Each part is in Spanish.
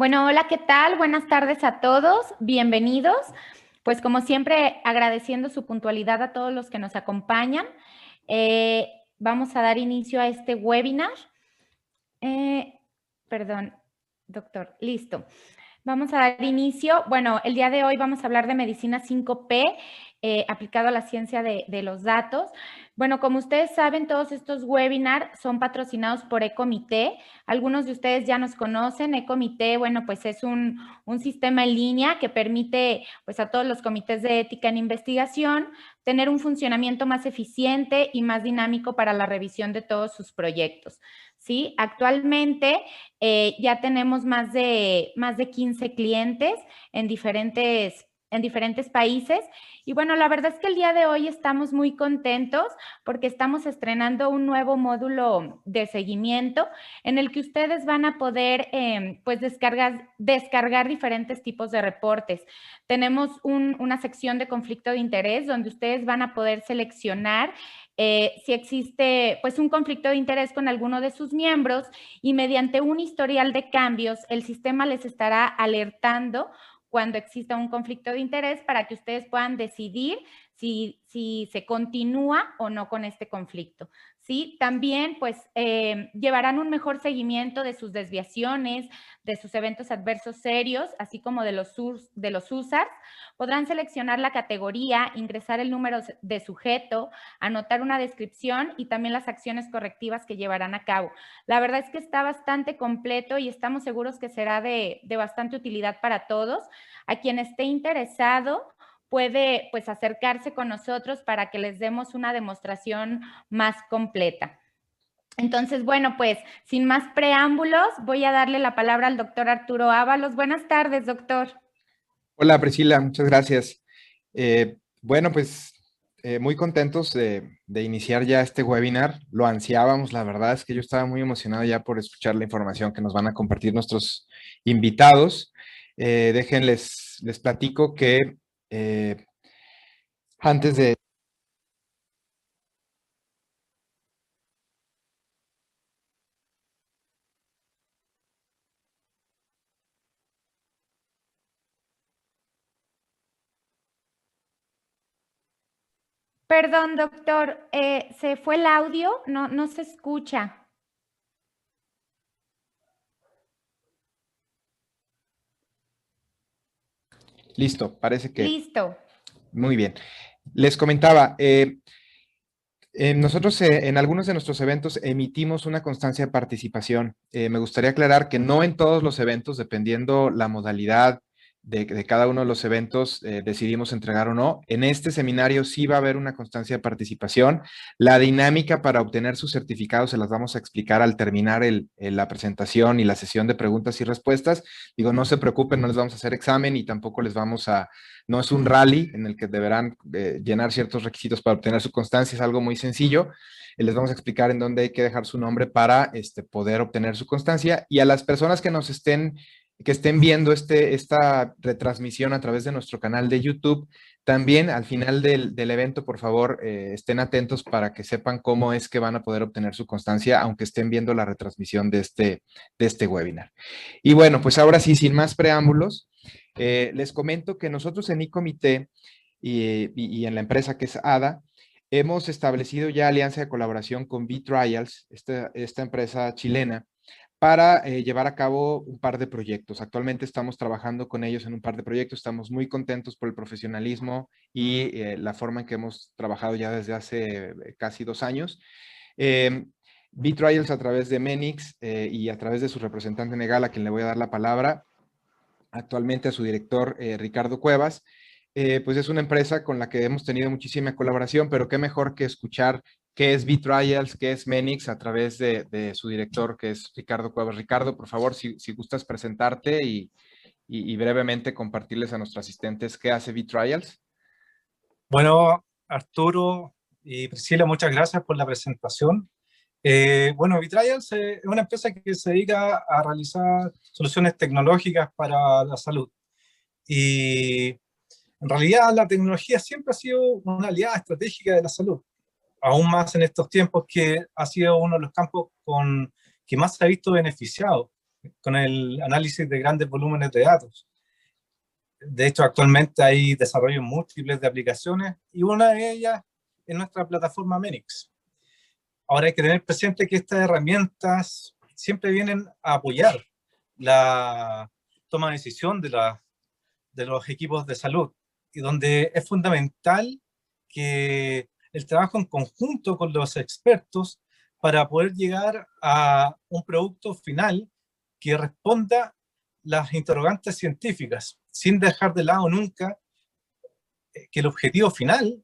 Bueno, hola, ¿qué tal? Buenas tardes a todos, bienvenidos. Pues como siempre, agradeciendo su puntualidad a todos los que nos acompañan. Eh, Vamos a dar inicio a este webinar. Eh, Perdón, doctor, listo. Vamos a dar inicio. Bueno, el día de hoy vamos a hablar de medicina 5P aplicado a la ciencia de los datos. Bueno, como ustedes saben, todos estos webinars son patrocinados por Ecomité. Algunos de ustedes ya nos conocen. Ecomité, bueno, pues es un sistema en línea que permite pues a todos los comités de ética en investigación tener un funcionamiento más eficiente y más dinámico para la revisión de todos sus proyectos. ¿Sí? Actualmente ya tenemos más de 15 clientes en diferentes países. Y bueno, la verdad es que el día de hoy estamos muy contentos porque estamos estrenando un nuevo módulo de seguimiento en el que ustedes van a poder pues descargar diferentes tipos de reportes. Tenemos una sección de conflicto de interés donde ustedes van a poder seleccionar si existe pues un conflicto de interés con alguno de sus miembros y mediante un historial de cambios el sistema les estará alertando cuando exista un conflicto de interés para que ustedes puedan decidir si se continúa o no con este conflicto. ¿Sí? También pues llevarán un mejor seguimiento de sus desviaciones, de sus eventos adversos serios, así como de los USARs. Podrán seleccionar la categoría, ingresar el número de sujeto, anotar una descripción y también las acciones correctivas que llevarán a cabo. La verdad es que está bastante completo y estamos seguros que será de bastante utilidad para todos. A quien esté interesado puede pues acercarse con nosotros para que les demos una demostración más completa. Entonces, bueno, pues sin más preámbulos, voy a darle la palabra al doctor Arturo Ábalos. Buenas tardes, doctor. Hola Priscila, muchas gracias. Bueno, pues muy contentos de iniciar ya este webinar. Lo ansiábamos, la verdad es que yo estaba muy emocionado ya por escuchar la información que nos van a compartir nuestros invitados. Les platico que antes de... Perdón, doctor, se fue el audio, no se escucha. Listo, parece que... Listo. Muy bien. Les comentaba, nosotros en algunos de nuestros eventos emitimos una constancia de participación. Me gustaría aclarar que no en todos los eventos, dependiendo la modalidad de cada uno de los eventos, decidimos entregar o no. En este seminario sí va a haber una constancia de participación. La dinámica para obtener sus certificados se las vamos a explicar al terminar la presentación y la sesión de preguntas y respuestas. Digo, no se preocupen, no les vamos a hacer examen y tampoco les vamos a no es un rally en el que deberán llenar ciertos requisitos para obtener su constancia, es algo muy sencillo. Les vamos a explicar en dónde hay que dejar su nombre para poder obtener su constancia. Y a las personas que que estén viendo esta retransmisión a través de nuestro canal de YouTube, también al final del evento, por favor, estén atentos para que sepan cómo es que van a poder obtener su constancia, aunque estén viendo la retransmisión de este webinar. Y bueno, pues ahora sí, sin más preámbulos, les comento que nosotros en iComité y en la empresa que es ADA, hemos establecido ya alianza de colaboración con B-Trials, esta empresa chilena, para llevar a cabo un par de proyectos. Actualmente estamos trabajando con ellos en un par de proyectos, estamos muy contentos por el profesionalismo y la forma en que hemos trabajado ya desde hace casi 2 años. B-Trials a través de Menix y a través de su representante legal, a quien le voy a dar la palabra, actualmente a su director Ricardo Cuevas, pues es una empresa con la que hemos tenido muchísima colaboración, pero qué mejor que escuchar qué es B-Trials, qué es Menix a través de su director, que es Ricardo Cuevas. Ricardo, por favor, si gustas presentarte y brevemente compartirles a nuestros asistentes qué hace B-Trials. Bueno, Arturo y Priscila, muchas gracias por la presentación. Bueno, Vitrials es una empresa que se dedica a realizar soluciones tecnológicas para la salud. Y en realidad la tecnología siempre ha sido una aliada estratégica de la salud, aún más en estos tiempos que ha sido uno de los campos que más se ha visto beneficiado con el análisis de grandes volúmenes de datos. De hecho, actualmente hay desarrollos múltiples de aplicaciones y una de ellas es nuestra plataforma Menix. Ahora hay que tener presente que estas herramientas siempre vienen a apoyar la toma de decisión de los equipos de salud, y donde es fundamental que el trabajo en conjunto con los expertos para poder llegar a un producto final que responda las interrogantes científicas, sin dejar de lado nunca que el objetivo final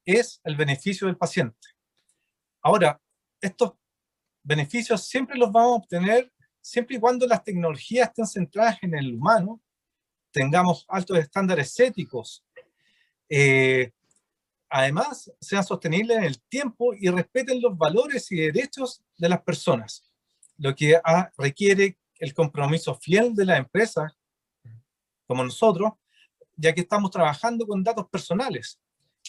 es el beneficio del paciente. Ahora, estos beneficios siempre los vamos a obtener siempre y cuando las tecnologías estén centradas en el humano, tengamos altos estándares éticos, además sean sostenibles en el tiempo y respeten los valores y derechos de las personas, lo que requiere el compromiso fiel de la empresa, como nosotros, ya que estamos trabajando con datos personales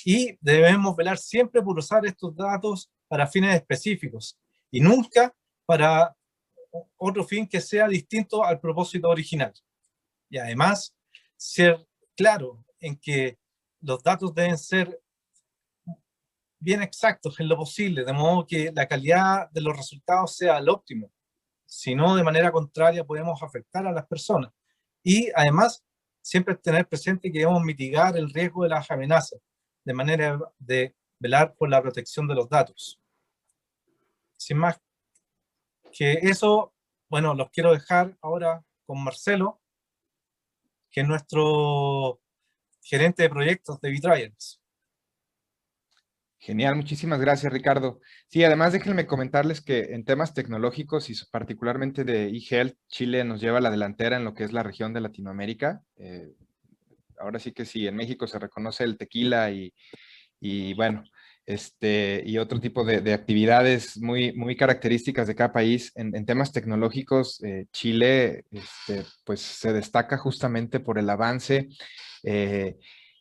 y debemos velar siempre por usar estos datos para fines específicos y nunca para otro fin que sea distinto al propósito original. Y además, ser claro en que los datos deben ser bien exactos en lo posible, de modo que la calidad de los resultados sea al óptimo. Si no, de manera contraria, podemos afectar a las personas. Y además, siempre tener presente que debemos mitigar el riesgo de las amenazas, de manera de velar por la protección de los datos. Sin más que eso, bueno, los quiero dejar ahora con Marcelo, que es nuestro gerente de proyectos de V-Trials. Genial, muchísimas gracias, Ricardo. Sí, además déjenme comentarles que en temas tecnológicos y particularmente de eHealth, Chile nos lleva a la delantera en lo que es la región de Latinoamérica. Ahora sí que sí, en México se reconoce el tequila y bueno, y otro tipo de actividades muy características de cada país. En temas tecnológicos, Chile pues se destaca justamente por el avance,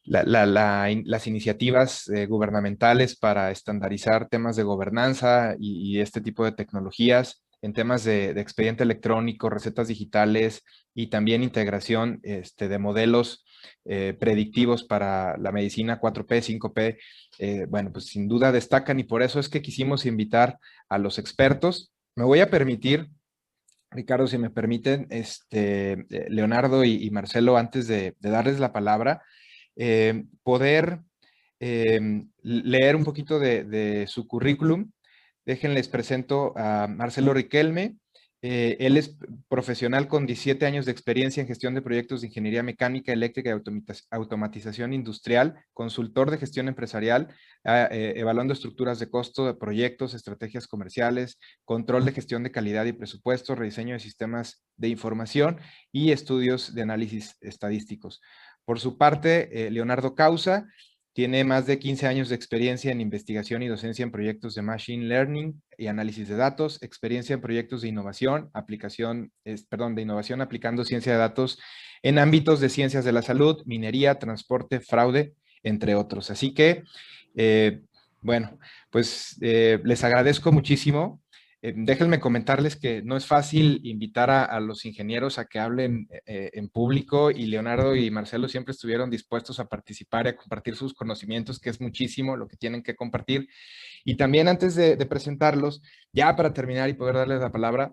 las iniciativas gubernamentales para estandarizar temas de gobernanza y este tipo de tecnologías en temas de expediente electrónico, recetas digitales y también integración de modelos predictivos para la medicina 4P, 5P. Bueno, pues sin duda destacan y por eso es que quisimos invitar a los expertos. Me voy a permitir, Ricardo, si me permiten, Leonardo y Marcelo, antes de darles la palabra, poder leer un poquito de su currículum. Déjenles presento a Marcelo Riquelme. Él es profesional con 17 años de experiencia en gestión de proyectos de ingeniería mecánica, eléctrica y automatización industrial, consultor de gestión empresarial, evaluando estructuras de costo de proyectos, estrategias comerciales, control de gestión de calidad y presupuesto, rediseño de sistemas de información y estudios de análisis estadísticos. Por su parte, Leonardo Causa tiene más de 15 años de experiencia en investigación y docencia en proyectos de Machine Learning y análisis de datos, experiencia en proyectos de innovación, de innovación aplicando ciencia de datos en ámbitos de ciencias de la salud, minería, transporte, fraude, entre otros. Así que, bueno, pues les agradezco muchísimo. Déjenme comentarles que no es fácil invitar a los ingenieros a que hablen en público y Leonardo y Marcelo siempre estuvieron dispuestos a participar y a compartir sus conocimientos, que es muchísimo lo que tienen que compartir. Y también antes de presentarlos, ya para terminar y poder darles la palabra,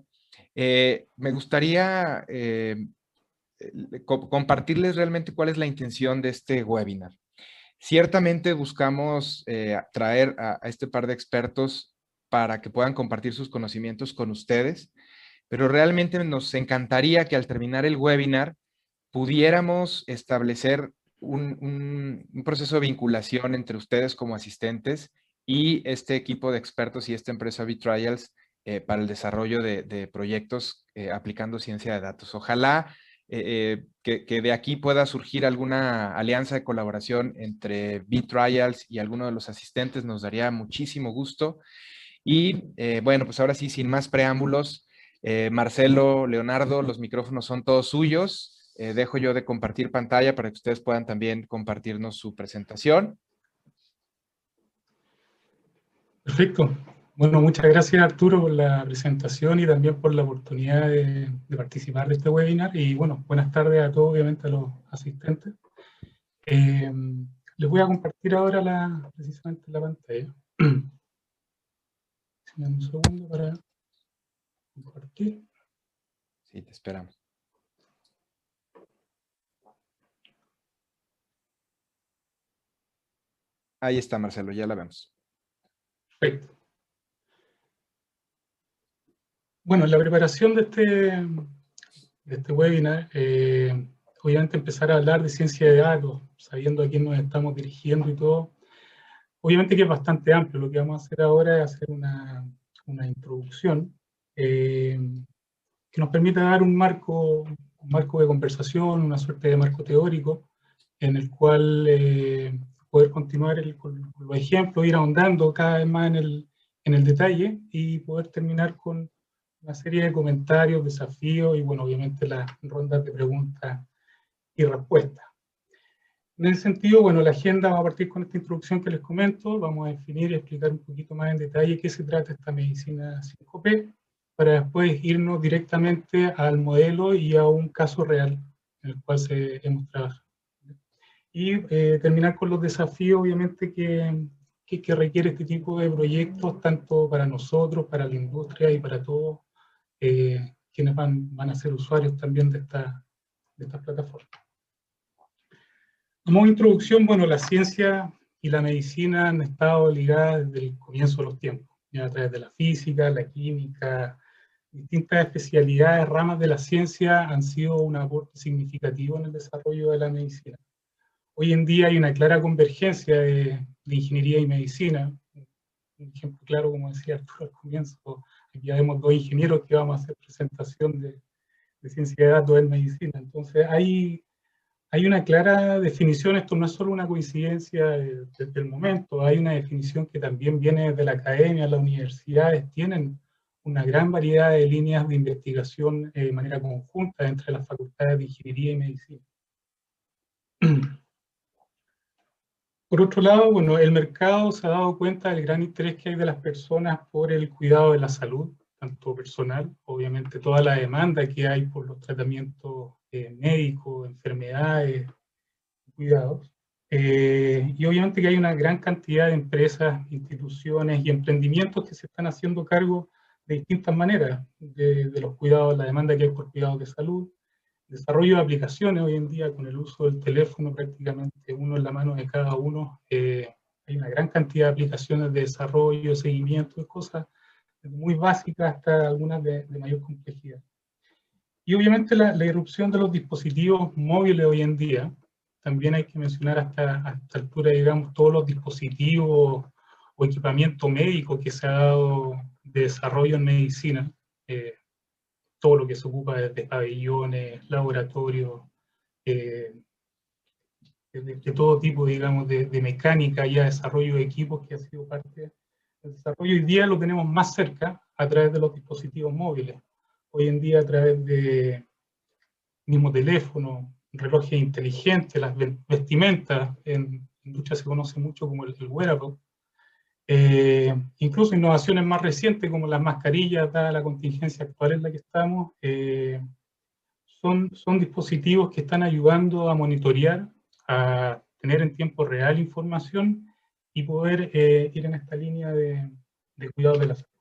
me gustaría compartirles realmente cuál es la intención de este webinar. Ciertamente buscamos traer a este par de expertos para que puedan compartir sus conocimientos con ustedes, pero realmente nos encantaría que al terminar el webinar pudiéramos establecer un proceso de vinculación entre ustedes como asistentes y este equipo de expertos y esta empresa V-Trials para el desarrollo de proyectos aplicando ciencia de datos. Ojalá que de aquí pueda surgir alguna alianza de colaboración entre V-Trials y alguno de los asistentes, nos daría muchísimo gusto. Y bueno, pues ahora sí, sin más preámbulos, Marcelo, Leonardo, los micrófonos son todos suyos. Dejo yo de compartir pantalla para que ustedes puedan también compartirnos su presentación. Perfecto. Bueno, muchas gracias Arturo por la presentación y también por la oportunidad de participar de este webinar. Y bueno, buenas tardes a todos, obviamente a los asistentes. Les voy a compartir ahora precisamente la pantalla. Dame un segundo para compartir. Sí, te esperamos. Ahí está, Marcelo, ya la vemos. Perfecto. Bueno, en la preparación de este webinar, obviamente empezar a hablar de ciencia de datos, sabiendo a quién nos estamos dirigiendo y todo. Obviamente que es bastante amplio. Lo que vamos a hacer ahora es hacer una introducción que nos permita dar un marco de conversación, una suerte de marco teórico, en el cual poder continuar con los ejemplos, ir ahondando cada vez más en el detalle y poder terminar con una serie de comentarios, desafíos y, bueno, obviamente las rondas de preguntas y respuestas. En ese sentido, bueno, la agenda va a partir con esta introducción que les comento. Vamos a definir y explicar un poquito más en detalle qué se trata esta medicina 5P, para después irnos directamente al modelo y a un caso real en el cual hemos trabajado. Y terminar con los desafíos, obviamente, que requiere este tipo de proyectos, tanto para nosotros, para la industria y para todos quienes van a ser usuarios también de esta plataforma. Como introducción, bueno, la ciencia y la medicina han estado ligadas desde el comienzo de los tiempos, ya a través de la física, la química, distintas especialidades, ramas de la ciencia han sido un aporte significativo en el desarrollo de la medicina. Hoy en día hay una clara convergencia de ingeniería y medicina. Un ejemplo claro, como decía Arturo al comienzo, aquí ya vemos dos ingenieros que vamos a hacer presentación de ciencia de datos en medicina. Entonces hay una clara definición. Esto no es solo una coincidencia del momento, hay una definición que también viene de la academia. Las universidades tienen una gran variedad de líneas de investigación de manera conjunta entre las facultades de ingeniería y medicina. Por otro lado, bueno, el mercado se ha dado cuenta del gran interés que hay de las personas por el cuidado de la salud, tanto personal, obviamente toda la demanda que hay por los tratamientos médicos, enfermedades, cuidados. Y obviamente que hay una gran cantidad de empresas, instituciones y emprendimientos que se están haciendo cargo de distintas maneras de los cuidados, la demanda que hay por cuidados de salud, desarrollo de aplicaciones hoy en día con el uso del teléfono, prácticamente uno en la mano de cada uno. Hay una gran cantidad de aplicaciones de desarrollo, seguimiento, de cosas muy básicas hasta algunas de mayor complejidad. Y obviamente la irrupción de los dispositivos móviles hoy en día. También hay que mencionar hasta esta altura, digamos, todos los dispositivos o equipamiento médico que se ha dado de desarrollo en medicina, todo lo que se ocupa de pabellones, laboratorios, de todo tipo, digamos, de mecánica, ya desarrollo de equipos que ha sido parte del desarrollo. Hoy día lo tenemos más cerca a través de los dispositivos móviles. Hoy en día a través de mismo teléfono, relojes inteligentes, las vestimentas, en industria se conoce mucho como el wearable. Incluso innovaciones más recientes como las mascarillas, dada la contingencia actual en la que estamos, son dispositivos que están ayudando a monitorear, a tener en tiempo real información y poder ir en esta línea de cuidado de la salud.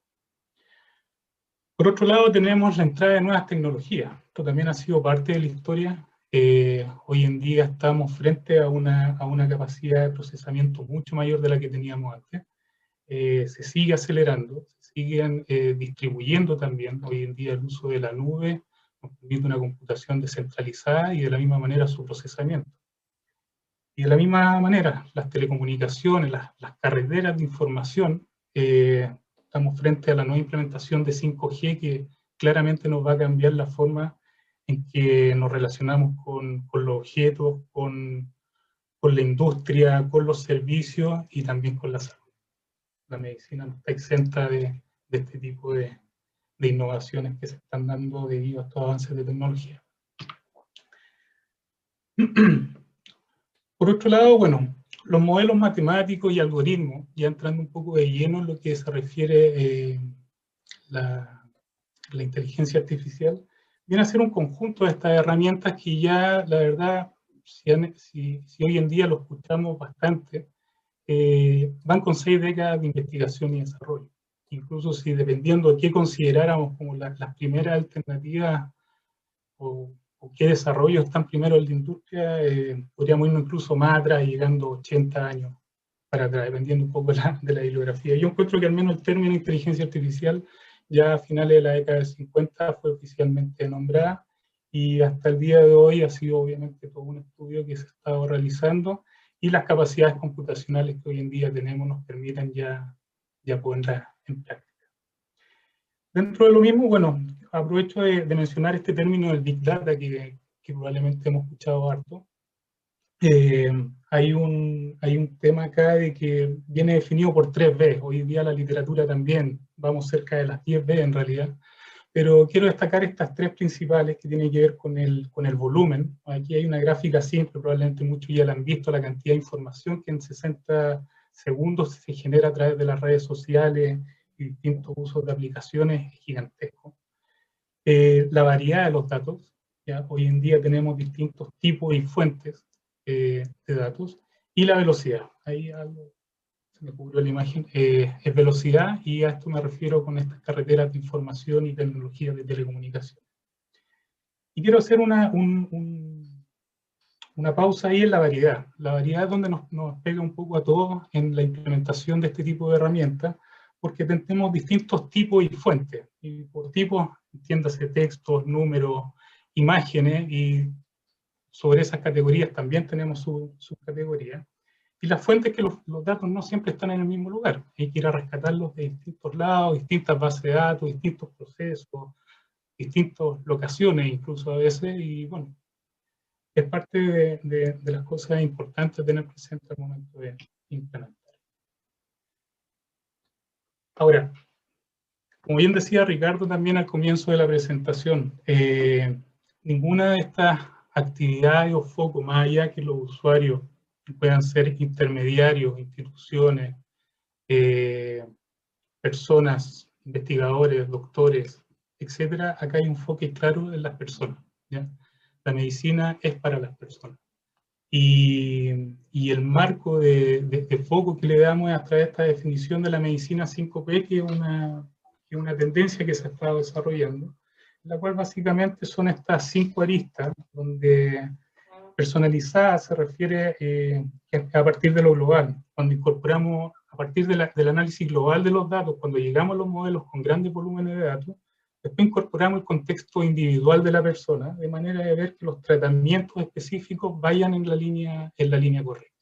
Por otro lado, tenemos la entrada de nuevas tecnologías. Esto también ha sido parte de la historia. Hoy en día estamos frente a una capacidad de procesamiento mucho mayor de la que teníamos antes. Se sigue acelerando, se siguen distribuyendo también. Hoy en día el uso de la nube nos permite una computación descentralizada y de la misma manera su procesamiento. Y de la misma manera, las telecomunicaciones, las carreteras de información, estamos frente a la nueva implementación de 5G que claramente nos va a cambiar la forma en que nos relacionamos con los objetos, con la industria, con los servicios y también con la salud. La medicina no está exenta de este tipo de innovaciones que se están dando debido a estos avances de tecnología. Por otro lado, bueno, Los modelos matemáticos y algoritmos, ya entrando un poco de lleno en lo que se refiere la inteligencia artificial, viene a ser un conjunto de estas herramientas que ya, la verdad, si hoy en día lo escuchamos bastante, van con 6 décadas de investigación y desarrollo. Incluso si dependiendo de qué consideráramos como las primeras alternativas o qué desarrollo están primero en la industria, podríamos irnos incluso más atrás, llegando 80 años para atrás, dependiendo un poco de la bibliografía. Yo encuentro que al menos el término inteligencia artificial ya a finales de la década de 50 fue oficialmente nombrada, y hasta el día de hoy ha sido obviamente todo un estudio que se ha estado realizando, y las capacidades computacionales que hoy en día tenemos nos permiten ya ponerlas en práctica. Dentro de lo mismo, bueno, aprovecho de mencionar este término del Big Data que probablemente hemos escuchado harto. Hay un tema acá de que viene definido por 3 B. Hoy día la literatura también, vamos cerca de las 10 B en realidad, pero quiero destacar estas 3 principales que tienen que ver con el volumen. Aquí hay una gráfica simple, probablemente muchos ya la han visto, la cantidad de información que en 60 segundos se genera a través de las redes sociales y distintos usos de aplicaciones es gigantesco. La variedad de los datos, ¿ya? Hoy en día tenemos distintos tipos y fuentes de datos, y la velocidad. Ahí algo se me cubrió la imagen, es velocidad, y a esto me refiero con estas carreteras de información y tecnologías de telecomunicación. Y quiero hacer una pausa ahí en la variedad. La variedad es donde nos pega un poco a todos en la implementación de este tipo de herramientas, porque tenemos distintos tipos y fuentes. Y por tipos, entiéndase textos, números, imágenes, y sobre esas categorías también tenemos subcategorías. Y las fuentes, que los datos no siempre están en el mismo lugar. Hay que ir a rescatarlos de distintos lados, distintas bases de datos, distintos procesos, distintas locaciones incluso a veces, y bueno, es parte de las cosas importantes tener presente al momento de implementar. Ahora, como bien decía Ricardo también al comienzo de la presentación, ninguna de estas actividades o focos, más allá que los usuarios puedan ser intermediarios, instituciones, personas, investigadores, doctores, etcétera, acá hay un enfoque claro en las personas, ¿ya? La medicina es para las personas. Y el marco de foco que le damos es a través de esta definición de la medicina 5P, que es una tendencia que se ha estado desarrollando, la cual básicamente son estas 5 aristas, donde personalizada se refiere a partir de lo global. Cuando incorporamos, a partir del análisis global de los datos, cuando llegamos a los modelos con grandes volúmenes de datos, después incorporamos el contexto individual de la persona, de manera de ver que los tratamientos específicos vayan en la línea correcta.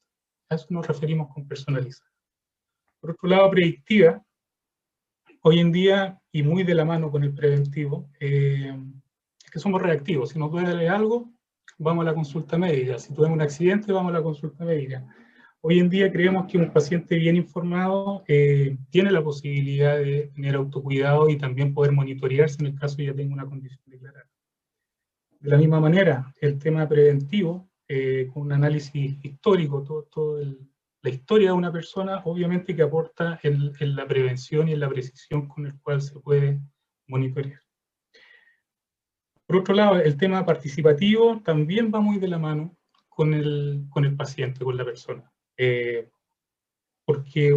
A eso nos referimos con personalizada. Por otro lado, predictiva, hoy en día, y muy de la mano con el preventivo, es que somos reactivos. Si nos duele algo, vamos a la consulta médica. Si tuvimos un accidente, vamos a la consulta médica. Hoy en día creemos que un paciente bien informado tiene la posibilidad de tener autocuidado y también poder monitorearse en el caso de ya tenga una condición declarada. De la misma manera, el tema preventivo, con un análisis histórico, la historia de una persona, obviamente que aporta en la prevención y en la precisión con el cual se puede monitorear. Por otro lado, el tema participativo también va muy de la mano con el paciente, con la persona. Porque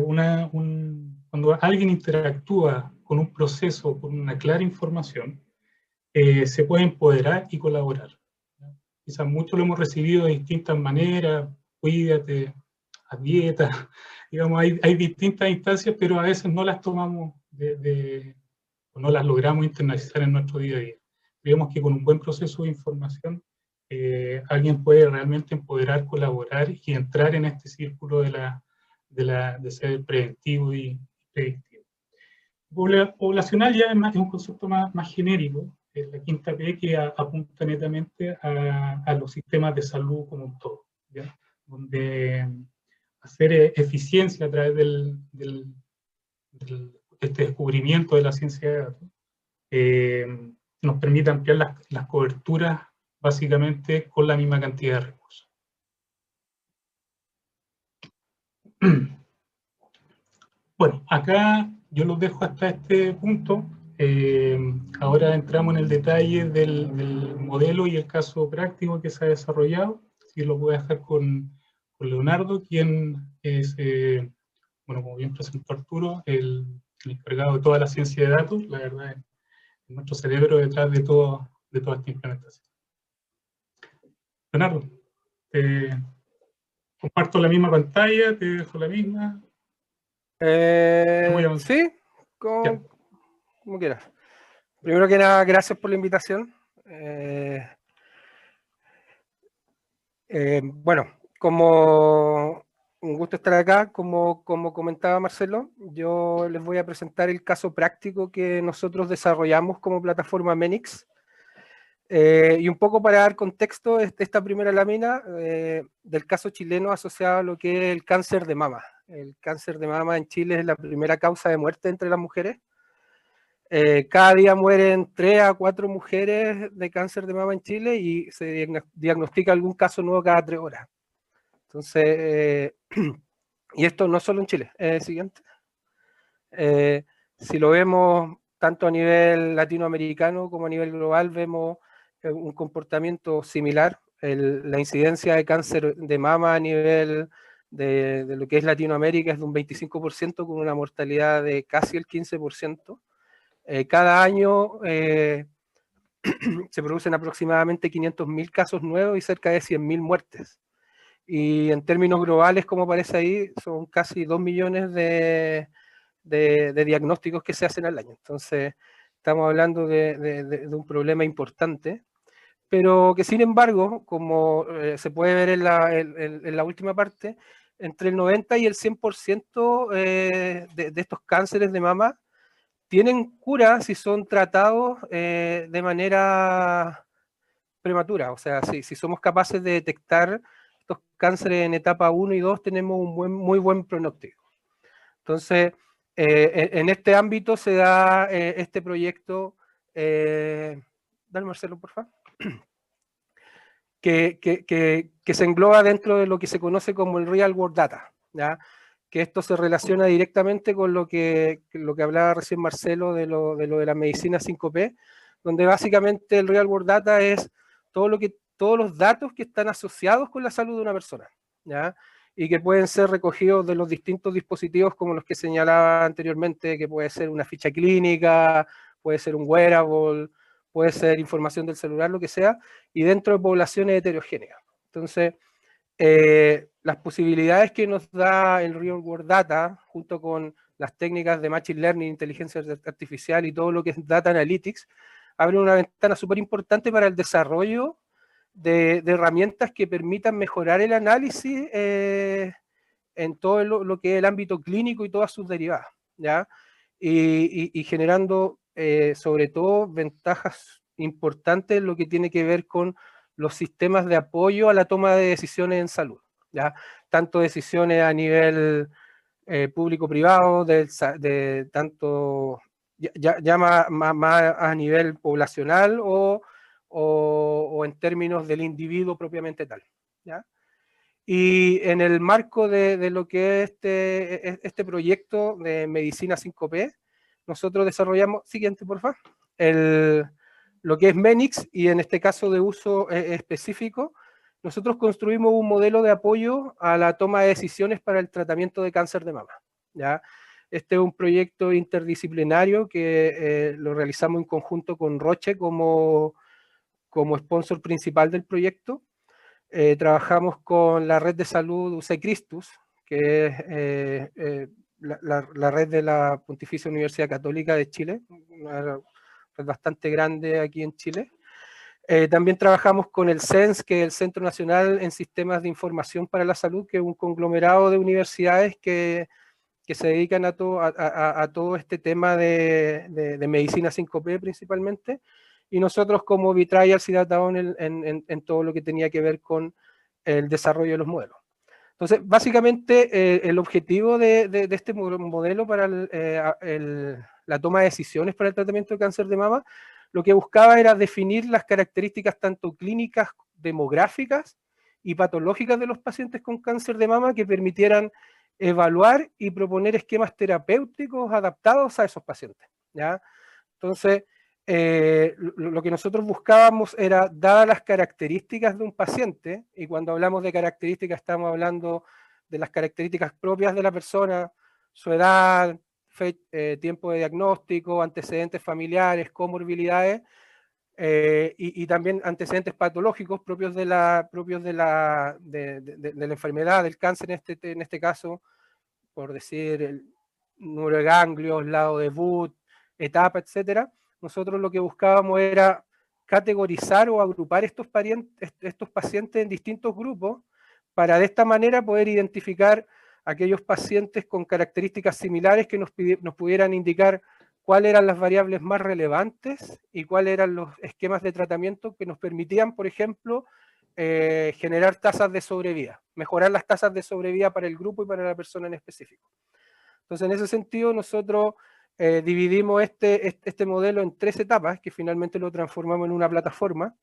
cuando alguien interactúa con un proceso, con una clara información, se puede empoderar y colaborar. Quizás muchos lo hemos recibido de distintas maneras, cuídate, haz dieta, digamos, hay distintas instancias, pero a veces no las tomamos o no las logramos internalizar en nuestro día a día. Creemos que con un buen proceso de información, alguien puede realmente empoderar, colaborar y entrar en este círculo de ser preventivo y predictivo. Poblacional ya es un concepto más genérico, es la quinta P, que apunta netamente a los sistemas de salud como un todo, ¿ya? Donde hacer eficiencia a través de este descubrimiento de la ciencia de datos nos permite ampliar las coberturas básicamente con la misma cantidad de recursos. Bueno, acá yo los dejo hasta este punto. Ahora entramos en el detalle del modelo y el caso práctico que se ha desarrollado. Así lo voy a dejar con Leonardo, quien es, bueno, como bien presentó Arturo, el encargado de toda la ciencia de datos, la verdad, es nuestro cerebro detrás de toda esta implementación. Leonardo, te comparto la misma pantalla, te dejo la misma. Sí, Ya. como quieras. Primero que nada, gracias por la invitación. Bueno, como un gusto estar acá, como comentaba Marcelo, yo les voy a presentar el caso práctico que nosotros desarrollamos como plataforma Menix. Y un poco para dar contexto, esta primera lámina del caso chileno asociado a lo que es el cáncer de mama. El cáncer de mama en Chile es la primera causa de muerte entre las mujeres. Cada día mueren 3 a 4 mujeres de cáncer de mama en Chile y se diagnostica algún caso nuevo cada 3 horas. Entonces, y esto no solo en Chile. Siguiente. Si lo vemos tanto a nivel latinoamericano como a nivel global, vemos un comportamiento similar. La incidencia de cáncer de mama a nivel de lo que es Latinoamérica es de un 25%, con una mortalidad de casi el 15%. Cada año se producen aproximadamente 500.000 casos nuevos y cerca de 100.000 muertes. Y en términos globales, como aparece ahí, son casi 2 millones de diagnósticos que se hacen al año. Entonces, estamos hablando de un problema importante, pero que sin embargo, como se puede ver en la última parte, entre el 90 y el 100% de estos cánceres de mama tienen cura si son tratados de manera prematura. O sea, si somos capaces de detectar estos cánceres en etapa 1 y 2, tenemos un muy buen pronóstico. Entonces, en este ámbito se da este proyecto, dale Marcelo, por favor, que se engloba dentro de lo que se conoce como el Real World Data, ¿ya? Que esto se relaciona directamente con lo que hablaba recién Marcelo de lo de la medicina 5P, donde básicamente el Real World Data es todos los datos que están asociados con la salud de una persona, ¿ya? Y que pueden ser recogidos de los distintos dispositivos como los que señalaba anteriormente, que puede ser una ficha clínica, puede ser un wearable, puede ser información del celular, lo que sea, y dentro de poblaciones heterogéneas. Entonces, las posibilidades que nos da el Real World Data, junto con las técnicas de Machine Learning, inteligencia artificial y todo lo que es Data Analytics, abren una ventana súper importante para el desarrollo de herramientas que permitan mejorar el análisis en todo lo que es el ámbito clínico y todas sus derivadas, ¿ya? Y generando sobre todo ventajas importantes en lo que tiene que ver con los sistemas de apoyo a la toma de decisiones en salud, ¿ya? Tanto decisiones a nivel público-privado, tanto ya más a nivel poblacional o en términos del individuo propiamente tal, ¿ya? Y en el marco de lo que es este proyecto de Medicina 5P, nosotros desarrollamos, siguiente por favor, lo que es Menix, y en este caso de uso específico, nosotros construimos un modelo de apoyo a la toma de decisiones para el tratamiento de cáncer de mama, ¿ya? Este es un proyecto interdisciplinario que lo realizamos en conjunto con Roche como sponsor principal del proyecto. Trabajamos con la red de salud UC Christus, que es la red de la Pontificia Universidad Católica de Chile, una red bastante grande aquí en Chile. También trabajamos con el CENS, que es el Centro Nacional en Sistemas de Información para la Salud, que es un conglomerado de universidades que se dedican a todo este tema de medicina 5P principalmente, y nosotros como Vitrials y DataOn en todo lo que tenía que ver con el desarrollo de los modelos. Entonces, básicamente, el objetivo de este modelo para la toma de decisiones para el tratamiento de cáncer de mama, lo que buscaba era definir las características tanto clínicas, demográficas y patológicas de los pacientes con cáncer de mama que permitieran evaluar y proponer esquemas terapéuticos adaptados a esos pacientes, ¿ya? Entonces, lo que nosotros buscábamos era, dadas las características de un paciente, y cuando hablamos de características estamos hablando de las características propias de la persona, su edad, tiempo de diagnóstico, antecedentes familiares, comorbilidades, y también antecedentes patológicos propios de la enfermedad, del cáncer en este caso, por decir, el neuroganglios, lado de Wood, etapa, etcétera. Nosotros lo que buscábamos era categorizar o agrupar estos pacientes en distintos grupos para de esta manera poder identificar aquellos pacientes con características similares que nos pudieran indicar cuáles eran las variables más relevantes y cuáles eran los esquemas de tratamiento que nos permitían, por ejemplo, generar tasas de sobrevida, mejorar las tasas de sobrevida para el grupo y para la persona en específico. Entonces, en ese sentido, nosotros dividimos este modelo en 3 etapas, que finalmente lo transformamos en una plataforma.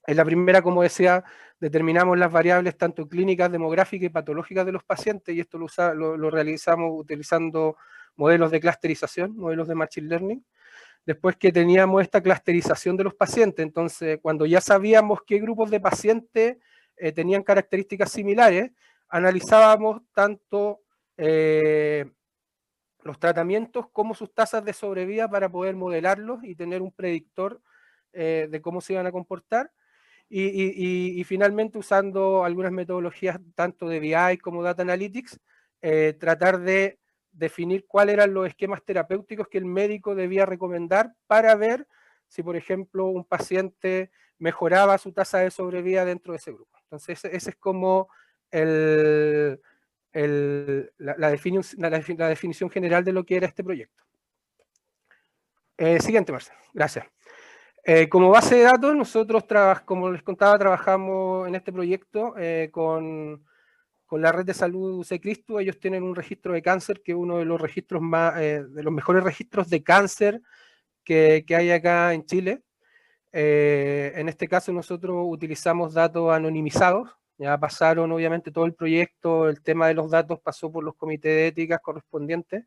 En la primera, como decía, determinamos las variables tanto clínicas, demográficas y patológicas de los pacientes, y esto lo realizamos utilizando modelos de clusterización, modelos de Machine Learning. Después que teníamos esta clusterización de los pacientes, entonces cuando ya sabíamos qué grupos de pacientes tenían características similares, analizábamos tanto los tratamientos como sus tasas de sobrevida para poder modelarlos y tener un predictor de cómo se iban a comportar. Y finalmente, usando algunas metodologías tanto de BI como Data Analytics, tratar de definir cuáles eran los esquemas terapéuticos que el médico debía recomendar para ver si, por ejemplo, un paciente mejoraba su tasa de sobrevida dentro de ese grupo. Entonces, ese es como la definición general de lo que era este proyecto. Siguiente, Marcelo. Gracias. Como base de datos, nosotros, como les contaba, trabajamos en este proyecto con la red de salud Cristo. Ellos tienen un registro de cáncer que es uno de los registros de los mejores registros de cáncer que hay acá en Chile. En este caso nosotros utilizamos datos anonimizados. Ya pasaron obviamente todo el proyecto, el tema de los datos pasó por los comités de ética correspondientes,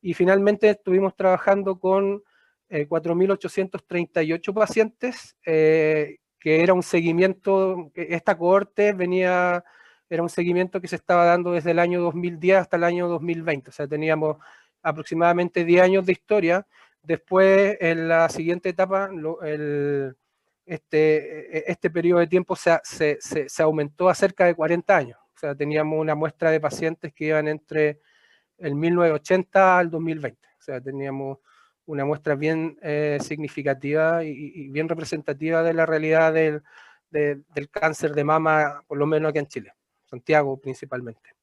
y finalmente estuvimos trabajando con 4.838 pacientes, que era un seguimiento, esta cohorte era un seguimiento que se estaba dando desde el año 2010 hasta el año 2020, o sea, teníamos aproximadamente 10 años de historia. Después, en la siguiente etapa, este periodo de tiempo se aumentó a cerca de 40 años, o sea, teníamos una muestra de pacientes que iban entre el 1980 al 2020, o sea, teníamos una muestra bien significativa y bien representativa de la realidad del cáncer de mama, por lo menos aquí en Chile, Santiago principalmente.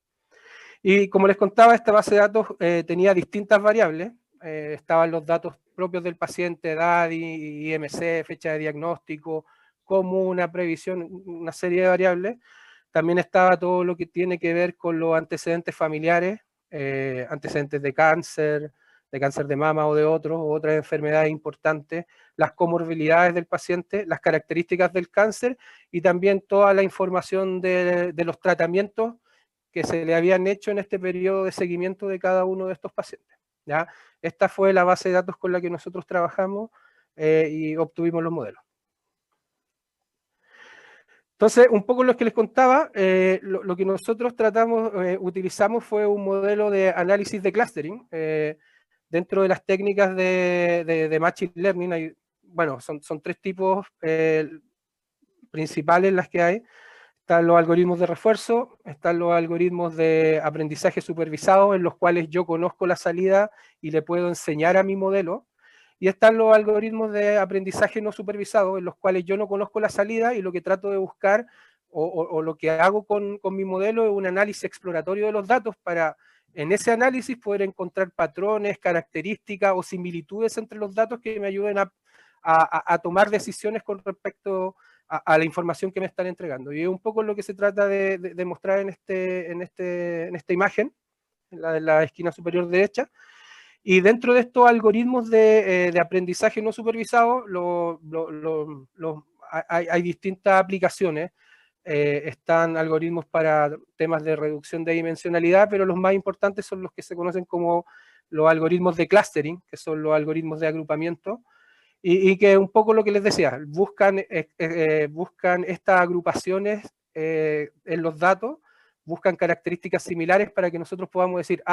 Y como les contaba, esta base de datos tenía distintas variables. Estaban los datos propios del paciente, edad, IMC, fecha de diagnóstico, como una previsión, una serie de variables. También estaba todo lo que tiene que ver con los antecedentes familiares, antecedentes de cáncer de mama o de otras enfermedades importantes, las comorbilidades del paciente, las características del cáncer y también toda la información de los tratamientos que se le habían hecho en este periodo de seguimiento de cada uno de estos pacientes, ¿ya? Esta fue la base de datos con la que nosotros trabajamos y obtuvimos los modelos. Entonces, un poco lo que les contaba, lo que nosotros utilizamos fue un modelo de análisis de clustering. Dentro de las técnicas de Machine Learning, bueno, son 3 tipos principales las que hay. Están los algoritmos de refuerzo, están los algoritmos de aprendizaje supervisado, en los cuales yo conozco la salida y le puedo enseñar a mi modelo. Y están los algoritmos de aprendizaje no supervisado, en los cuales yo no conozco la salida y lo que trato de buscar o lo que hago con mi modelo es un análisis exploratorio de los datos para, en ese análisis, poder encontrar patrones, características o similitudes entre los datos que me ayuden a tomar decisiones con respecto a la información que me están entregando. Y es un poco lo que se trata de mostrar en esta imagen, en la esquina superior derecha. Y dentro de estos algoritmos de aprendizaje no supervisado hay distintas aplicaciones. están algoritmos para temas de reducción de dimensionalidad, pero los más importantes son los que se conocen como los algoritmos de clustering, que son los algoritmos de agrupamiento, y que un poco lo que les decía, buscan estas agrupaciones en los datos, buscan características similares para que nosotros podamos decir,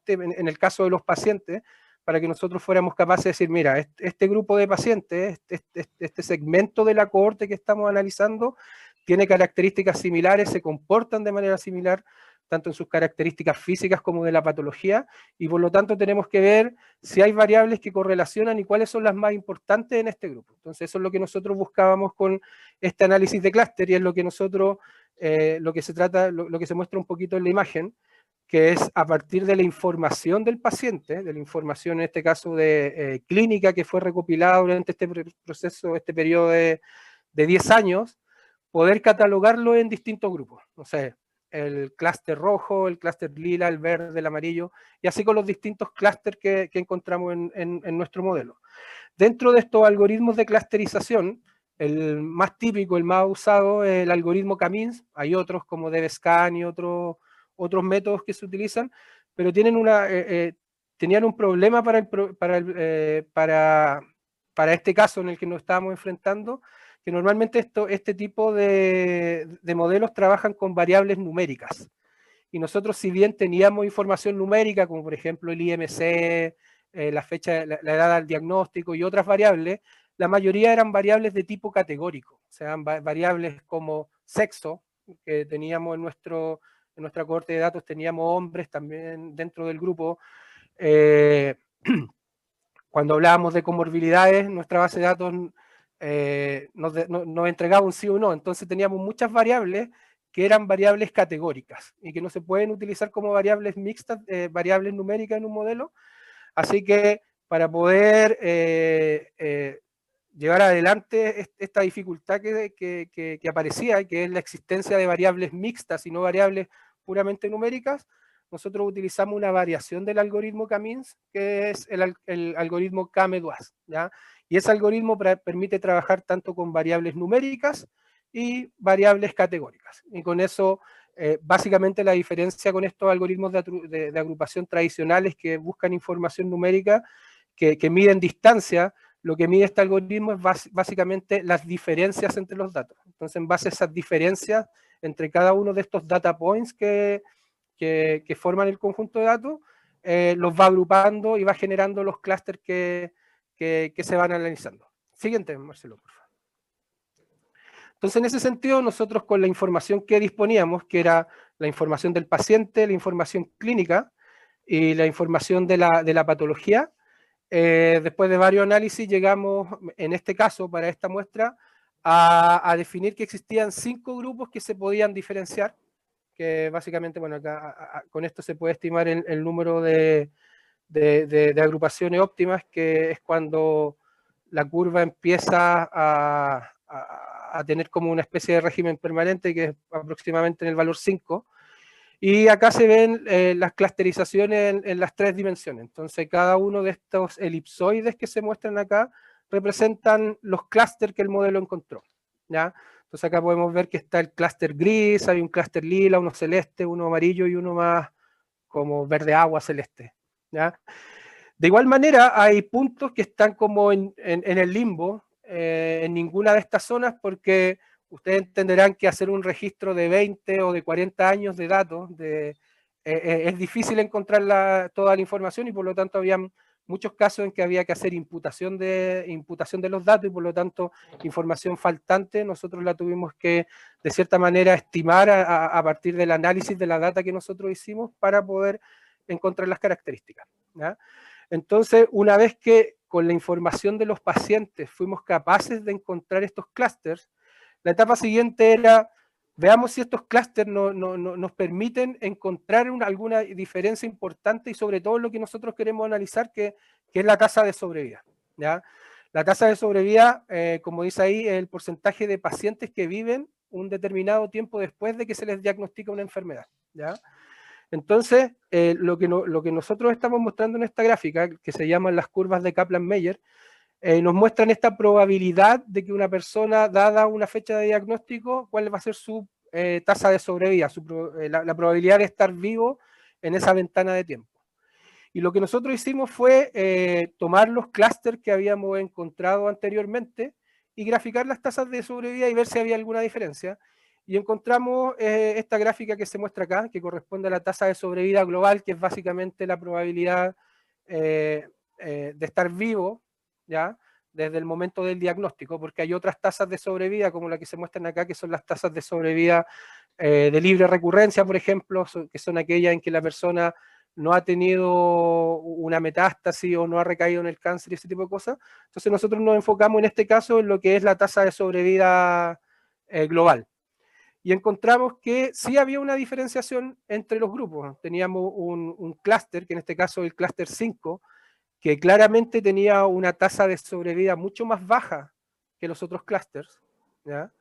en el caso de los pacientes, para que nosotros fuéramos capaces de decir, mira, este grupo de pacientes, este segmento de la cohorte que estamos analizando, tiene características similares, se comportan de manera similar, tanto en sus características físicas como de la patología, y por lo tanto tenemos que ver si hay variables que correlacionan y cuáles son las más importantes en este grupo. Entonces eso es lo que nosotros buscábamos con este análisis de clúster, y es lo que nosotros, lo que se muestra un poquito en la imagen, que es a partir de la información del paciente, de la información en este caso de clínica que fue recopilada durante este proceso, este periodo de 10 años, poder catalogarlo en distintos grupos. No sé, el clúster rojo, el clúster lila, el verde, el amarillo, y así con los distintos clústeres que encontramos en nuestro modelo. Dentro de estos algoritmos de clusterización, el más típico, el más usado es el algoritmo K-means. Hay otros como DBSCAN y otros métodos que se utilizan, pero tenían un problema para este caso en el que nos estábamos enfrentando, que normalmente este tipo de modelos trabajan con variables numéricas. Y nosotros, si bien teníamos información numérica, como por ejemplo el IMC, la fecha, la edad al diagnóstico y otras variables, la mayoría eran variables de tipo categórico. O sea, variables como sexo, que teníamos en nuestra cohorte de datos, teníamos hombres también dentro del grupo. Cuando hablábamos de comorbilidades, nuestra base de datos nos entregaba un sí o no. Entonces teníamos muchas variables que eran variables categóricas y que no se pueden utilizar como variables mixtas, variables numéricas en un modelo. Así que para poder llevar adelante esta dificultad que aparecía, que es la existencia de variables mixtas y no variables puramente numéricas, nosotros utilizamos una variación del algoritmo K-means, que es el algoritmo K-MEDUAS, ¿ya? Y ese algoritmo permite trabajar tanto con variables numéricas y variables categóricas. Y con eso, básicamente la diferencia con estos algoritmos de agrupación tradicionales que buscan información numérica, que miden distancia, lo que mide este algoritmo es básicamente las diferencias entre los datos. Entonces, en base a esas diferencias entre cada uno de estos data points que forman el conjunto de datos, los va agrupando y va generando los clústeres que se van analizando. Siguiente, Marcelo, por favor. Entonces, en ese sentido, nosotros con la información que disponíamos, que era la información del paciente, la información clínica y la información de la patología, después de varios análisis llegamos, en este caso, para esta muestra, a definir que existían 5 grupos que se podían diferenciar, que básicamente, bueno, acá con esto se puede estimar el número de agrupaciones óptimas, que es cuando la curva empieza a tener como una especie de régimen permanente, que es aproximadamente en el valor 5, y acá se ven las clusterizaciones en las 3 dimensiones. Entonces, cada uno de estos elipsoides que se muestran acá representan los clústeres que el modelo encontró, ¿ya? Entonces acá podemos ver que está el clúster gris, hay un clúster lila, uno celeste, uno amarillo y uno más como verde agua celeste, ¿ya? De igual manera, hay puntos que están como en el limbo, en ninguna de estas zonas, porque ustedes entenderán que hacer un registro de 20 o de 40 años de datos es difícil encontrar toda la información, y por lo tanto había muchos casos en que había que hacer imputación de los datos, y por lo tanto información faltante nosotros la tuvimos que de cierta manera estimar a partir del análisis de la data que nosotros hicimos para poder encontrar las características, ¿ya? Entonces, una vez que con la información de los pacientes fuimos capaces de encontrar estos clústeres, la etapa siguiente era, veamos si estos clústeres nos permiten encontrar alguna diferencia importante, y sobre todo lo que nosotros queremos analizar, que es la tasa de sobrevida, ¿ya? La tasa de sobrevida, como dice ahí, es el porcentaje de pacientes que viven un determinado tiempo después de que se les diagnostica una enfermedad, ¿ya? Entonces, lo que nosotros estamos mostrando en esta gráfica, que se llaman las curvas de Kaplan-Meier, nos muestran esta probabilidad de que una persona, dada una fecha de diagnóstico, cuál va a ser su tasa de sobrevida, la probabilidad de estar vivo en esa ventana de tiempo. Y lo que nosotros hicimos fue tomar los clústeres que habíamos encontrado anteriormente y graficar las tasas de sobrevida y ver si había alguna diferencia. Y encontramos esta gráfica que se muestra acá, que corresponde a la tasa de sobrevida global, que es básicamente la probabilidad de estar vivo, ¿ya?, desde el momento del diagnóstico, porque hay otras tasas de sobrevida, como la que se muestran acá, que son las tasas de sobrevida de libre recurrencia, por ejemplo, que son aquellas en que la persona no ha tenido una metástasis o no ha recaído en el cáncer y ese tipo de cosas. Entonces nosotros nos enfocamos en este caso en lo que es la tasa de sobrevida global. Y encontramos que sí había una diferenciación entre los grupos. Teníamos un clúster, que en este caso el clúster 5, que claramente tenía una tasa de sobrevida mucho más baja que los otros clústeres, ¿ya?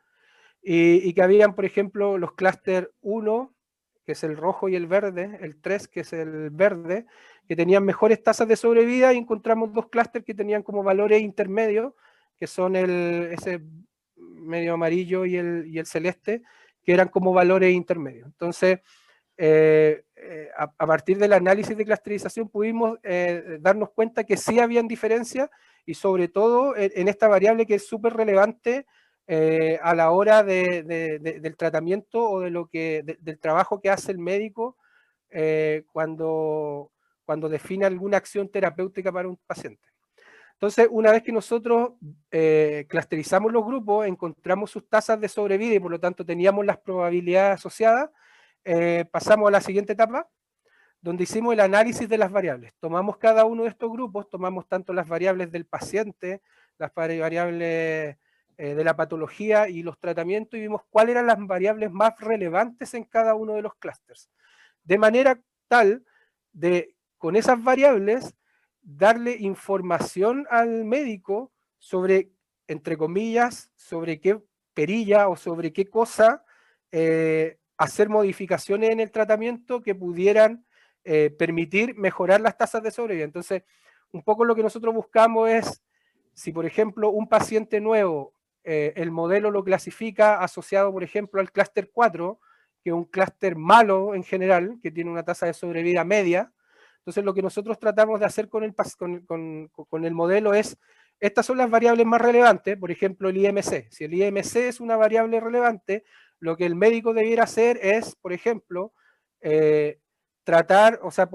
Y que habían, por ejemplo, los clúster 1, que es el rojo y el verde, el 3, que es el verde, que tenían mejores tasas de sobrevida, y encontramos dos clústeres que tenían como valores intermedios, que son ese medio amarillo y el celeste, que eran como valores intermedios. Entonces, a partir del análisis de clusterización pudimos darnos cuenta que sí habían diferencias, y sobre todo en esta variable que es súper relevante a la hora del tratamiento o del trabajo que hace el médico cuando define alguna acción terapéutica para un paciente. Entonces, una vez que nosotros clusterizamos los grupos, encontramos sus tasas de sobrevida y por lo tanto teníamos las probabilidades asociadas, pasamos a la siguiente etapa, donde hicimos el análisis de las variables. Tomamos cada uno de estos grupos, tomamos tanto las variables del paciente, las variables de la patología y los tratamientos, y vimos cuáles eran las variables más relevantes en cada uno de los clústeres. De manera tal de, con esas variables, darle información al médico sobre, entre comillas, sobre qué perilla o sobre qué cosa hacer modificaciones en el tratamiento que pudieran permitir mejorar las tasas de sobrevida. Entonces, un poco lo que nosotros buscamos es, si por ejemplo un paciente nuevo, el modelo lo clasifica asociado, por ejemplo, al clúster 4, que es un clúster malo en general, que tiene una tasa de sobrevida media. Entonces, lo que nosotros tratamos de hacer con el modelo es, estas son las variables más relevantes, por ejemplo, el IMC. Si el IMC es una variable relevante, lo que el médico debiera hacer es, por ejemplo, tratar, o sea,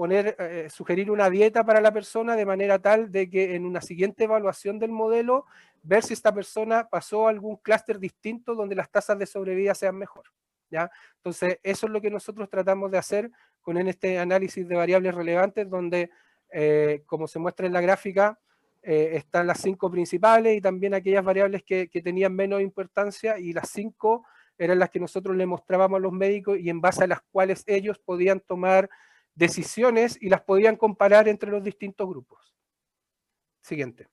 sugerir una dieta para la persona de manera tal de que en una siguiente evaluación del modelo, ver si esta persona pasó a algún clúster distinto donde las tasas de sobrevida sean mejor, ¿ya? Entonces, eso es lo que nosotros tratamos de hacer con este análisis de variables relevantes, donde, como se muestra en la gráfica, están las 5 principales y también aquellas variables que tenían menos importancia, y las 5 eran las que nosotros le mostrábamos a los médicos y en base a las cuales ellos podían tomar decisiones y las podían comparar entre los distintos grupos. Siguiente.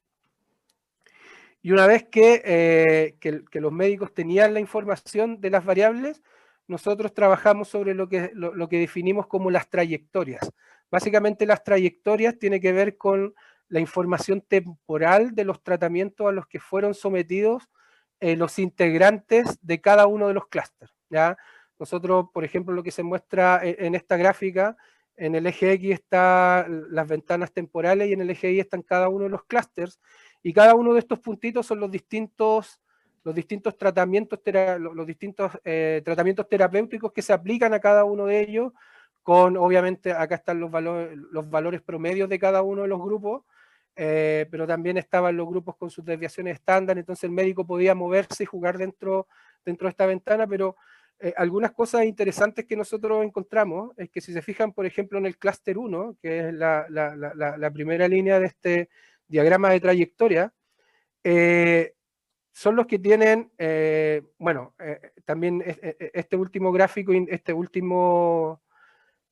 Y una vez que los médicos tenían la información de las variables, nosotros trabajamos sobre lo que definimos como las trayectorias. Básicamente las trayectorias tienen que ver con la información temporal de los tratamientos a los que fueron sometidos los integrantes de cada uno de los clústeres, ¿ya? Nosotros, por ejemplo, lo que se muestra en esta gráfica, en el eje X están las ventanas temporales y en el eje Y están cada uno de los clústeres, y cada uno de estos puntitos son los distintos tratamientos, tratamientos terapéuticos que se aplican a cada uno de ellos, con, obviamente, acá están los valores promedios de cada uno de los grupos, pero también estaban los grupos con sus desviaciones estándar, entonces el médico podía moverse y jugar dentro de esta ventana, pero algunas cosas interesantes que nosotros encontramos es que si se fijan, por ejemplo, en el clúster 1, que es la primera línea de este diagrama de trayectoria, son los que tienen, también este último gráfico, este último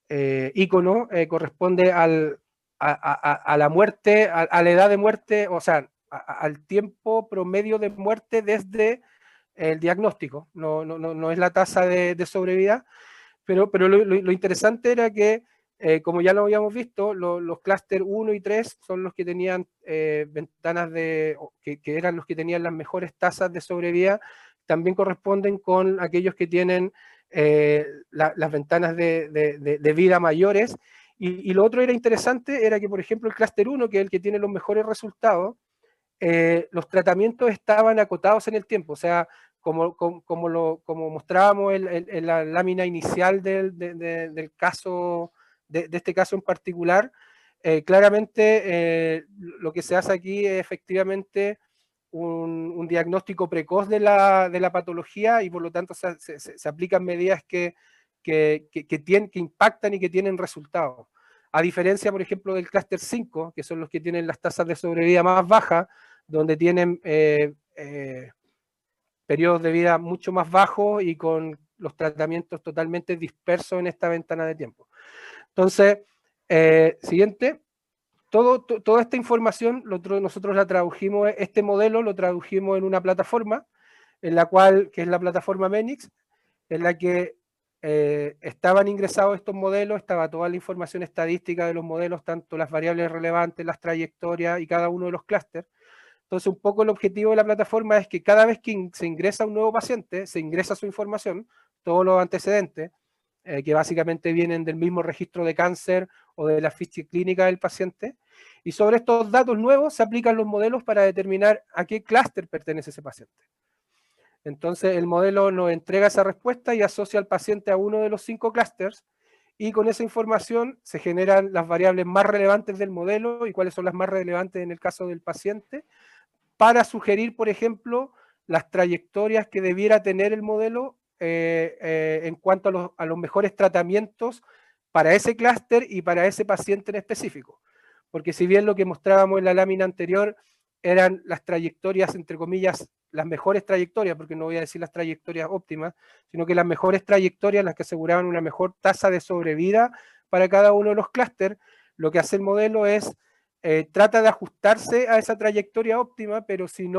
icono corresponde a la muerte, a la edad de muerte, o sea, al tiempo promedio de muerte desde el diagnóstico, no es la tasa de sobrevida, pero lo interesante era que como ya lo habíamos visto, los clúster 1 y 3 son los que tenían ventanas que eran los que tenían las mejores tasas de sobrevida. También corresponden con aquellos que tienen las ventanas de vida mayores. Y lo otro era interesante, era que, por ejemplo, el clúster 1, que es el que tiene los mejores resultados, los tratamientos estaban acotados en el tiempo. O sea, como mostrábamos en la lámina inicial del caso, de este caso en particular, claramente lo que se hace aquí es efectivamente un diagnóstico precoz de la patología, y por lo tanto se aplican medidas que impactan y que tienen resultados. A diferencia, por ejemplo, del clúster 5, que son los que tienen las tasas de sobrevida más bajas, donde tienen periodos de vida mucho más bajos y con los tratamientos totalmente dispersos en esta ventana de tiempo. Entonces, siguiente. Toda esta información nosotros la tradujimos, este modelo lo tradujimos en una plataforma, en la cual, que es la plataforma Menix, en la que estaban ingresados estos modelos, estaba toda la información estadística de los modelos, tanto las variables relevantes, las trayectorias y cada uno de los clústeres. Entonces, un poco el objetivo de la plataforma es que cada vez que se ingresa un nuevo paciente, se ingresa su información, todos los antecedentes, que básicamente vienen del mismo registro de cáncer o de la ficha clínica del paciente, y sobre estos datos nuevos se aplican los modelos para determinar a qué clúster pertenece ese paciente. Entonces el modelo nos entrega esa respuesta y asocia al paciente a uno de los 5 clústeres, y con esa información se generan las variables más relevantes del modelo y cuáles son las más relevantes en el caso del paciente, para sugerir, por ejemplo, las trayectorias que debiera tener el modelo en cuanto a los mejores tratamientos para ese clúster y para ese paciente en específico. Porque si bien lo que mostrábamos en la lámina anterior eran las trayectorias, entre comillas, las mejores trayectorias, porque no voy a decir las trayectorias óptimas, sino que las mejores trayectorias, las que aseguraban una mejor tasa de sobrevida para cada uno de los clústeres, lo que hace el modelo es trata de ajustarse a esa trayectoria óptima, pero si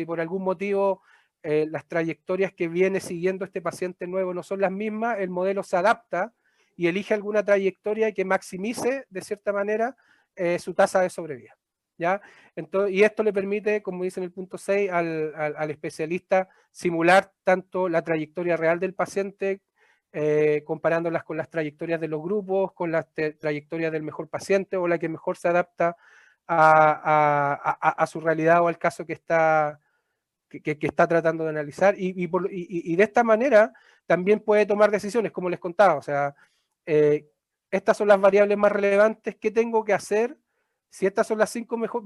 por algún motivo las trayectorias que viene siguiendo este paciente nuevo no son las mismas, el modelo se adapta y elige alguna trayectoria que maximice, de cierta manera, su tasa de sobrevida, ¿ya? Entonces, y esto le permite, como dice en el punto 6, al especialista simular tanto la trayectoria real del paciente, comparándolas con las trayectorias de los grupos, con las trayectorias del mejor paciente o la que mejor se adapta a su realidad o al caso que está tratando de analizar, y de esta manera también puede tomar decisiones, como les contaba. O sea, estas son las variables más relevantes que tengo que hacer. Si estas son las 5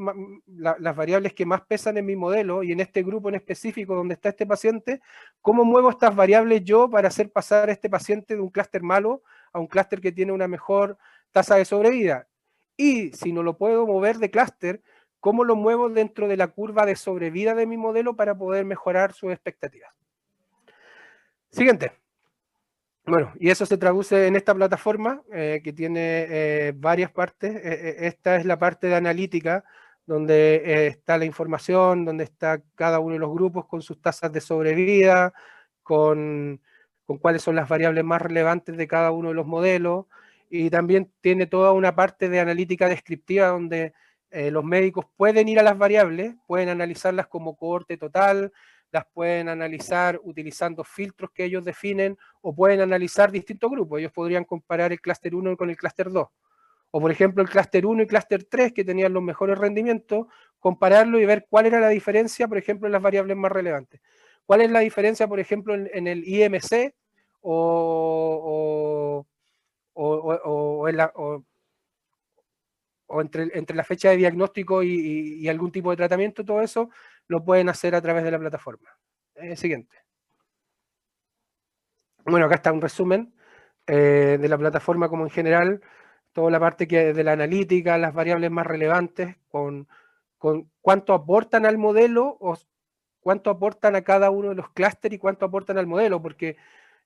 las variables que más pesan en mi modelo, y en este grupo en específico donde está este paciente, ¿cómo muevo estas variables yo para hacer pasar a este paciente de un clúster malo a un clúster que tiene una mejor tasa de sobrevida? Y si no lo puedo mover de clúster, ¿cómo lo muevo dentro de la curva de sobrevida de mi modelo para poder mejorar sus expectativas? Siguiente. Bueno, y eso se traduce en esta plataforma que tiene varias partes. Esta es la parte de analítica, donde está la información, donde está cada uno de los grupos con sus tasas de sobrevida, con cuáles son las variables más relevantes de cada uno de los modelos, y también tiene toda una parte de analítica descriptiva donde los médicos pueden ir a las variables, pueden analizarlas como cohorte total, las pueden analizar utilizando filtros que ellos definen, o pueden analizar distintos grupos. Ellos podrían comparar el clúster 1 con el clúster 2. O por ejemplo el clúster 1 y clúster 3, que tenían los mejores rendimientos, compararlo y ver cuál era la diferencia, por ejemplo, en las variables más relevantes. ¿Cuál es la diferencia, por ejemplo, en el IMC o entre la fecha de diagnóstico y algún tipo de tratamiento? Todo eso lo pueden hacer a través de la plataforma. Siguiente. Bueno, acá está un resumen de la plataforma como en general, toda la parte de la analítica, las variables más relevantes, con cuánto aportan al modelo o cuánto aportan a cada uno de los clústeres y cuánto aportan al modelo, porque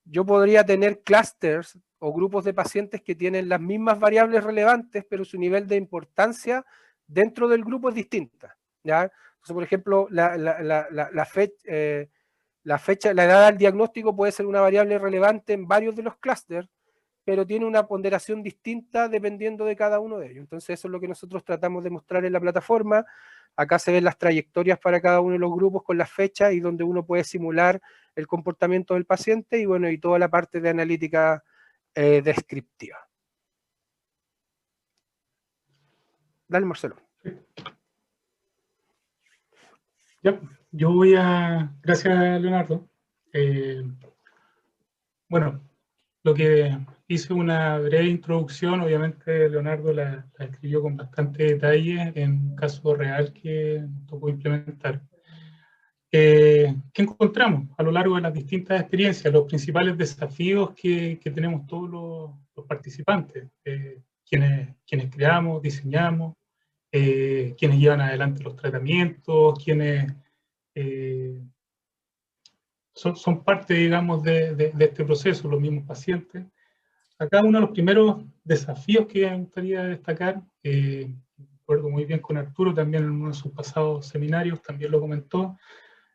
yo podría tener clústeres o grupos de pacientes que tienen las mismas variables relevantes, pero su nivel de importancia dentro del grupo es distinta, ¿ya? Entonces, por ejemplo, la fecha, la edad del diagnóstico puede ser una variable relevante en varios de los clústeres, pero tiene una ponderación distinta dependiendo de cada uno de ellos. Entonces eso es lo que nosotros tratamos de mostrar en la plataforma. Acá se ven las trayectorias para cada uno de los grupos con las fechas y donde uno puede simular el comportamiento del paciente y bueno, y toda la parte de analítica descriptiva. Dale, Marcelo. Ya, yo voy a... Gracias, Leonardo. Bueno, lo que hice una breve introducción, obviamente Leonardo la escribió con bastante detalle en un caso real que nos tocó implementar. ¿Qué encontramos a lo largo de las distintas experiencias? Los principales desafíos que tenemos todos los participantes, quienes creamos, diseñamos, quienes llevan adelante los tratamientos, quienes son parte, digamos, de este proceso, los mismos pacientes. Acá uno de los primeros desafíos que me gustaría destacar, recuerdo muy bien con Arturo, también en uno de sus pasados seminarios, también lo comentó,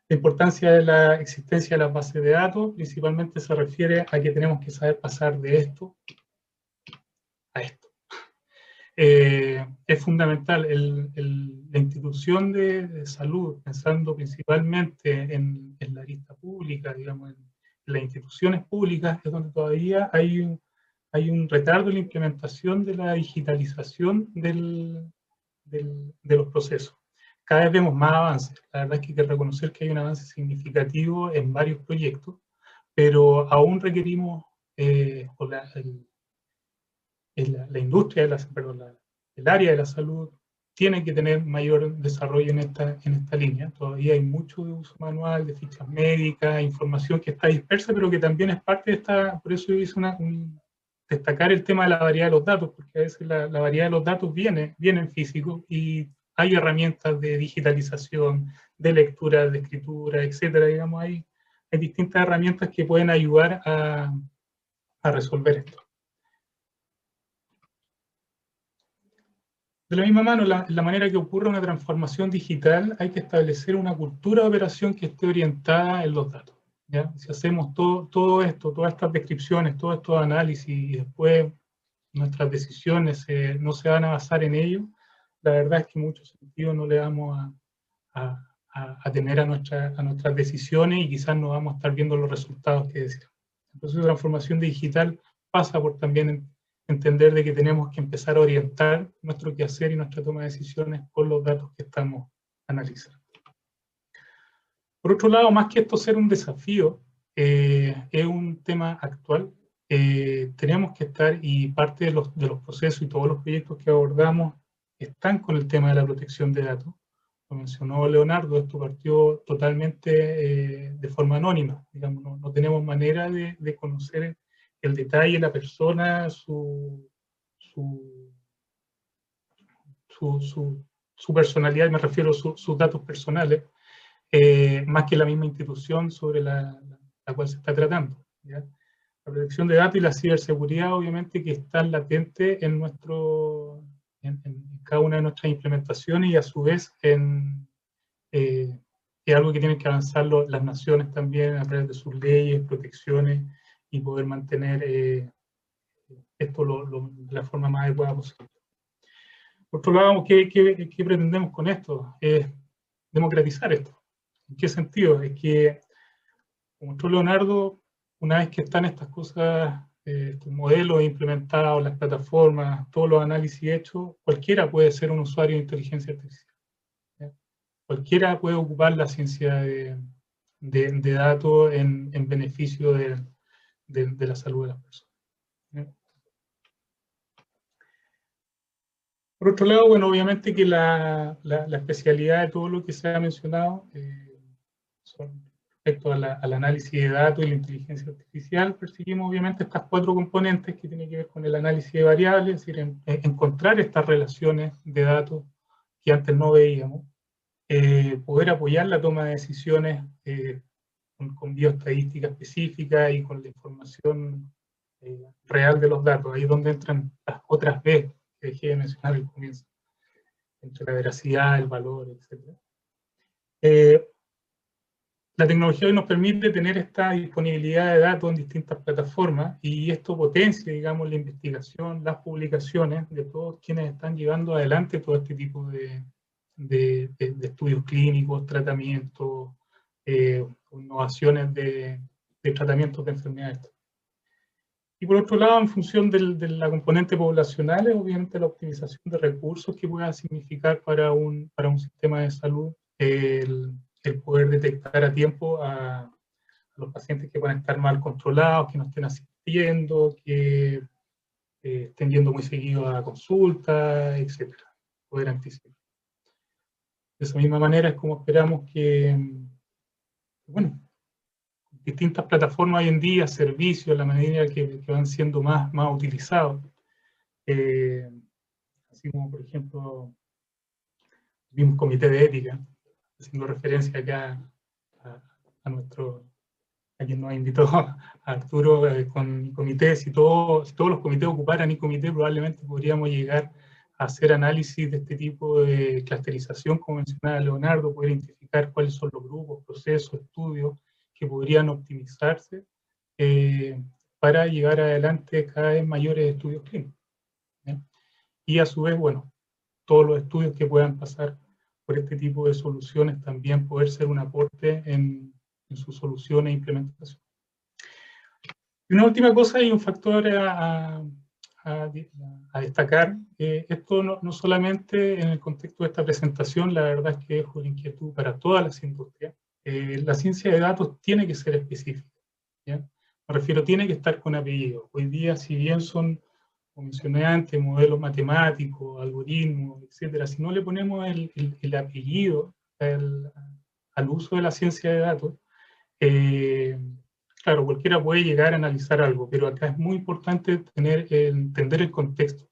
la importancia de la existencia de las bases de datos, principalmente se refiere a que tenemos que saber pasar de esto a esto. Es fundamental la institución de salud, pensando principalmente en la arista pública, digamos, en las instituciones públicas, es donde todavía hay un retardo en la implementación de la digitalización de los procesos. Cada vez vemos más avances. La verdad es que hay que reconocer que hay un avance significativo en varios proyectos, pero aún requerimos, la industria, el área de la salud tiene que tener mayor desarrollo en esta línea. Todavía hay mucho de uso manual, de fichas médicas, información que está dispersa, pero que también es parte de esta, por eso yo hice destacar el tema de la variedad de los datos, porque a veces la variedad de los datos viene en físico y hay herramientas de digitalización, de lectura, de escritura, etcétera. Digamos, hay distintas herramientas que pueden ayudar a resolver esto. De la misma mano, la manera que ocurre una transformación digital, hay que establecer una cultura de operación que esté orientada en los datos, ¿ya? Si hacemos todo esto, todas estas descripciones, todos estos análisis, y después nuestras decisiones no se van a basar en ello, la verdad es que en muchos sentidos no le vamos a tener a nuestras decisiones y quizás no vamos a estar viendo los resultados que deseamos. Entonces, la transformación digital pasa por también entender de que tenemos que empezar a orientar nuestro quehacer y nuestra toma de decisiones con los datos que estamos analizando. Por otro lado, más que esto ser un desafío, es un tema actual. Tenemos que estar, y parte de los procesos y todos los proyectos que abordamos están con el tema de la protección de datos. Lo mencionó Leonardo, esto partió totalmente de forma anónima. Digamos, no tenemos manera de conocer el detalle, la persona, su personalidad, me refiero a sus datos personales, más que la misma institución sobre la cual se está tratando, ¿ya? La protección de datos y la ciberseguridad, obviamente, que están latentes en cada una de nuestras implementaciones, y a su vez es algo que tienen que avanzar las naciones también a través de sus leyes, protecciones, y poder mantener esto de la forma más adecuada posible. Por otro lado, ¿qué pretendemos con esto? Es democratizar esto. ¿En qué sentido? Es que, como mostró Leonardo, una vez que están estas cosas, estos modelos implementados, las plataformas, todos los análisis hechos, cualquiera puede ser un usuario de inteligencia artificial, ¿ya? Cualquiera puede ocupar la ciencia de datos en beneficio de la salud de las personas, ¿ya? Por otro lado, bueno, obviamente que la especialidad de todo lo que se ha mencionado son respecto al análisis de datos y la inteligencia artificial. Perseguimos obviamente estas 4 componentes que tienen que ver con el análisis de variables, es decir, encontrar estas relaciones de datos que antes no veíamos, poder apoyar la toma de decisiones con bioestadística específica y con la información real de los datos. Ahí es donde entran las otras B que dejé de mencionar al comienzo, entre la veracidad, el valor, etc. La tecnología hoy nos permite tener esta disponibilidad de datos en distintas plataformas y esto potencia, digamos, la investigación, las publicaciones de todos quienes están llevando adelante todo este tipo de estudios clínicos, tratamientos, innovaciones de tratamientos de enfermedades. Y por otro lado, en función de la componente poblacional, es obviamente la optimización de recursos que pueda significar para un sistema de salud el poder detectar a tiempo a los pacientes que puedan estar mal controlados, que no estén asistiendo, que estén yendo muy seguido a consultas, etc. Poder anticipar. De esa misma manera es como esperamos que, bueno, distintas plataformas hoy en día, servicios, en la medida que van siendo más utilizados. Así como, por ejemplo, el mismo comité de ética, haciendo referencia acá a quien nos invitó, a Arturo, con comités. Si todos los comités ocuparan comité, probablemente podríamos llegar a hacer análisis de este tipo de clusterización, como mencionaba Leonardo, poder identificar cuáles son los grupos, procesos, estudios que podrían optimizarse para llevar adelante cada vez mayores estudios clínicos. ¿Sí? Y a su vez, bueno, todos los estudios que puedan pasar por este tipo de soluciones también poder ser un aporte en su solución e implementación. Y una última cosa y un factor a destacar, esto no solamente en el contexto de esta presentación, la verdad es que es una inquietud para todas las industrias. La ciencia de datos tiene que ser específica, ¿ya? Me refiero, tiene que estar con apellido. Hoy día, si bien son, como mencioné antes, modelos matemáticos, algoritmos, etcétera, si no le ponemos el apellido al uso de la ciencia de datos, claro, cualquiera puede llegar a analizar algo, pero acá es muy importante entender el contexto,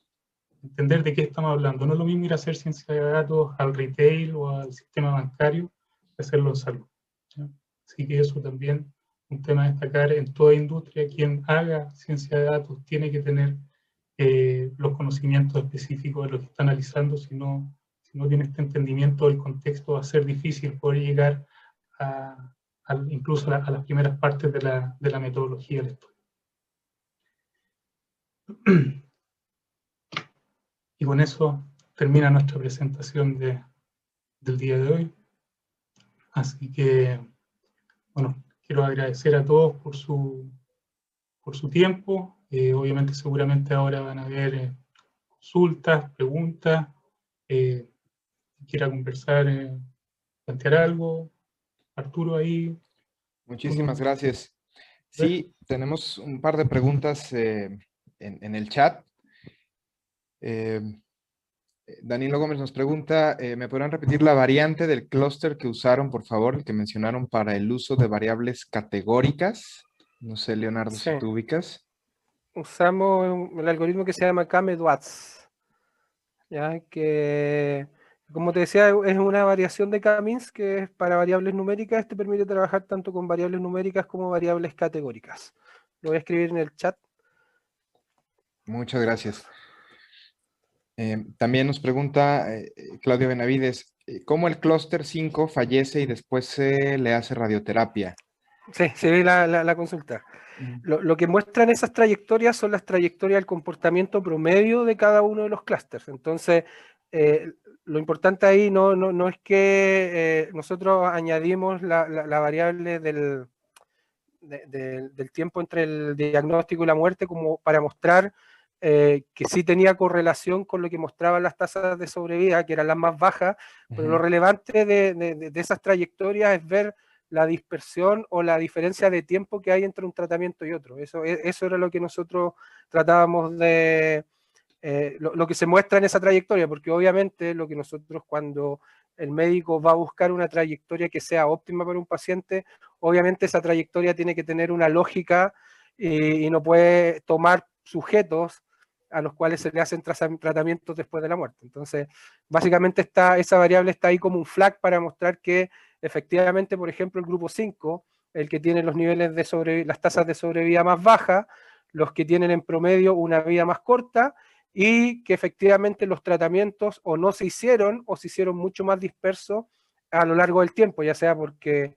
entender de qué estamos hablando. No es lo mismo ir a hacer ciencia de datos al retail o al sistema bancario que hacerlo en salud, ¿sí? Así que eso también un tema a destacar en toda industria. Quien haga ciencia de datos tiene que tener los conocimientos específicos de lo que está analizando. Si no tiene este entendimiento del contexto, va a ser difícil poder llegar incluso a las primeras partes de la metodología del estudio. Y con eso termina nuestra presentación del día de hoy. Así que, bueno, quiero agradecer a todos por su tiempo. Obviamente, seguramente ahora van a haber consultas, preguntas. Quiera conversar, plantear algo. Arturo ahí. Muchísimas gracias. Sí, tenemos un par de preguntas en el chat. Danilo Gómez nos pregunta, ¿me podrán repetir la variante del clúster que usaron, por favor, el que mencionaron para el uso de variables categóricas? No sé, Leonardo, Sí. si tú ubicas. Usamos el algoritmo que se llama K-MED-WATS, ¿ya? Que, como te decía, es una variación de K-means que es para variables numéricas. Este permite trabajar tanto con variables numéricas como variables categóricas. Lo voy a escribir en el chat. Muchas gracias. También nos pregunta Claudio Benavides, ¿cómo el clúster 5 fallece y después se le hace radioterapia? Sí, se ve la consulta. Lo que muestran esas trayectorias son las trayectorias del comportamiento promedio de cada uno de los clústeres. Entonces, lo importante ahí no es que nosotros añadimos la variable del tiempo entre el diagnóstico y la muerte como para mostrar que sí tenía correlación con lo que mostraban las tasas de sobrevida, que eran las más bajas, pero lo relevante de esas trayectorias es ver la dispersión o la diferencia de tiempo que hay entre un tratamiento y otro. Eso era lo que nosotros tratábamos de... lo que se muestra en esa trayectoria, porque obviamente lo que nosotros cuando el médico va a buscar una trayectoria que sea óptima para un paciente, obviamente esa trayectoria tiene que tener una lógica y no puede tomar sujetos a los cuales se le hacen tratamientos después de la muerte. Entonces, básicamente esa variable está ahí como un flag para mostrar que efectivamente, por ejemplo, el grupo 5, el que tiene los niveles de las tasas de sobrevida más bajas, los que tienen en promedio una vida más corta, y que efectivamente los tratamientos o no se hicieron o se hicieron mucho más dispersos a lo largo del tiempo, ya sea porque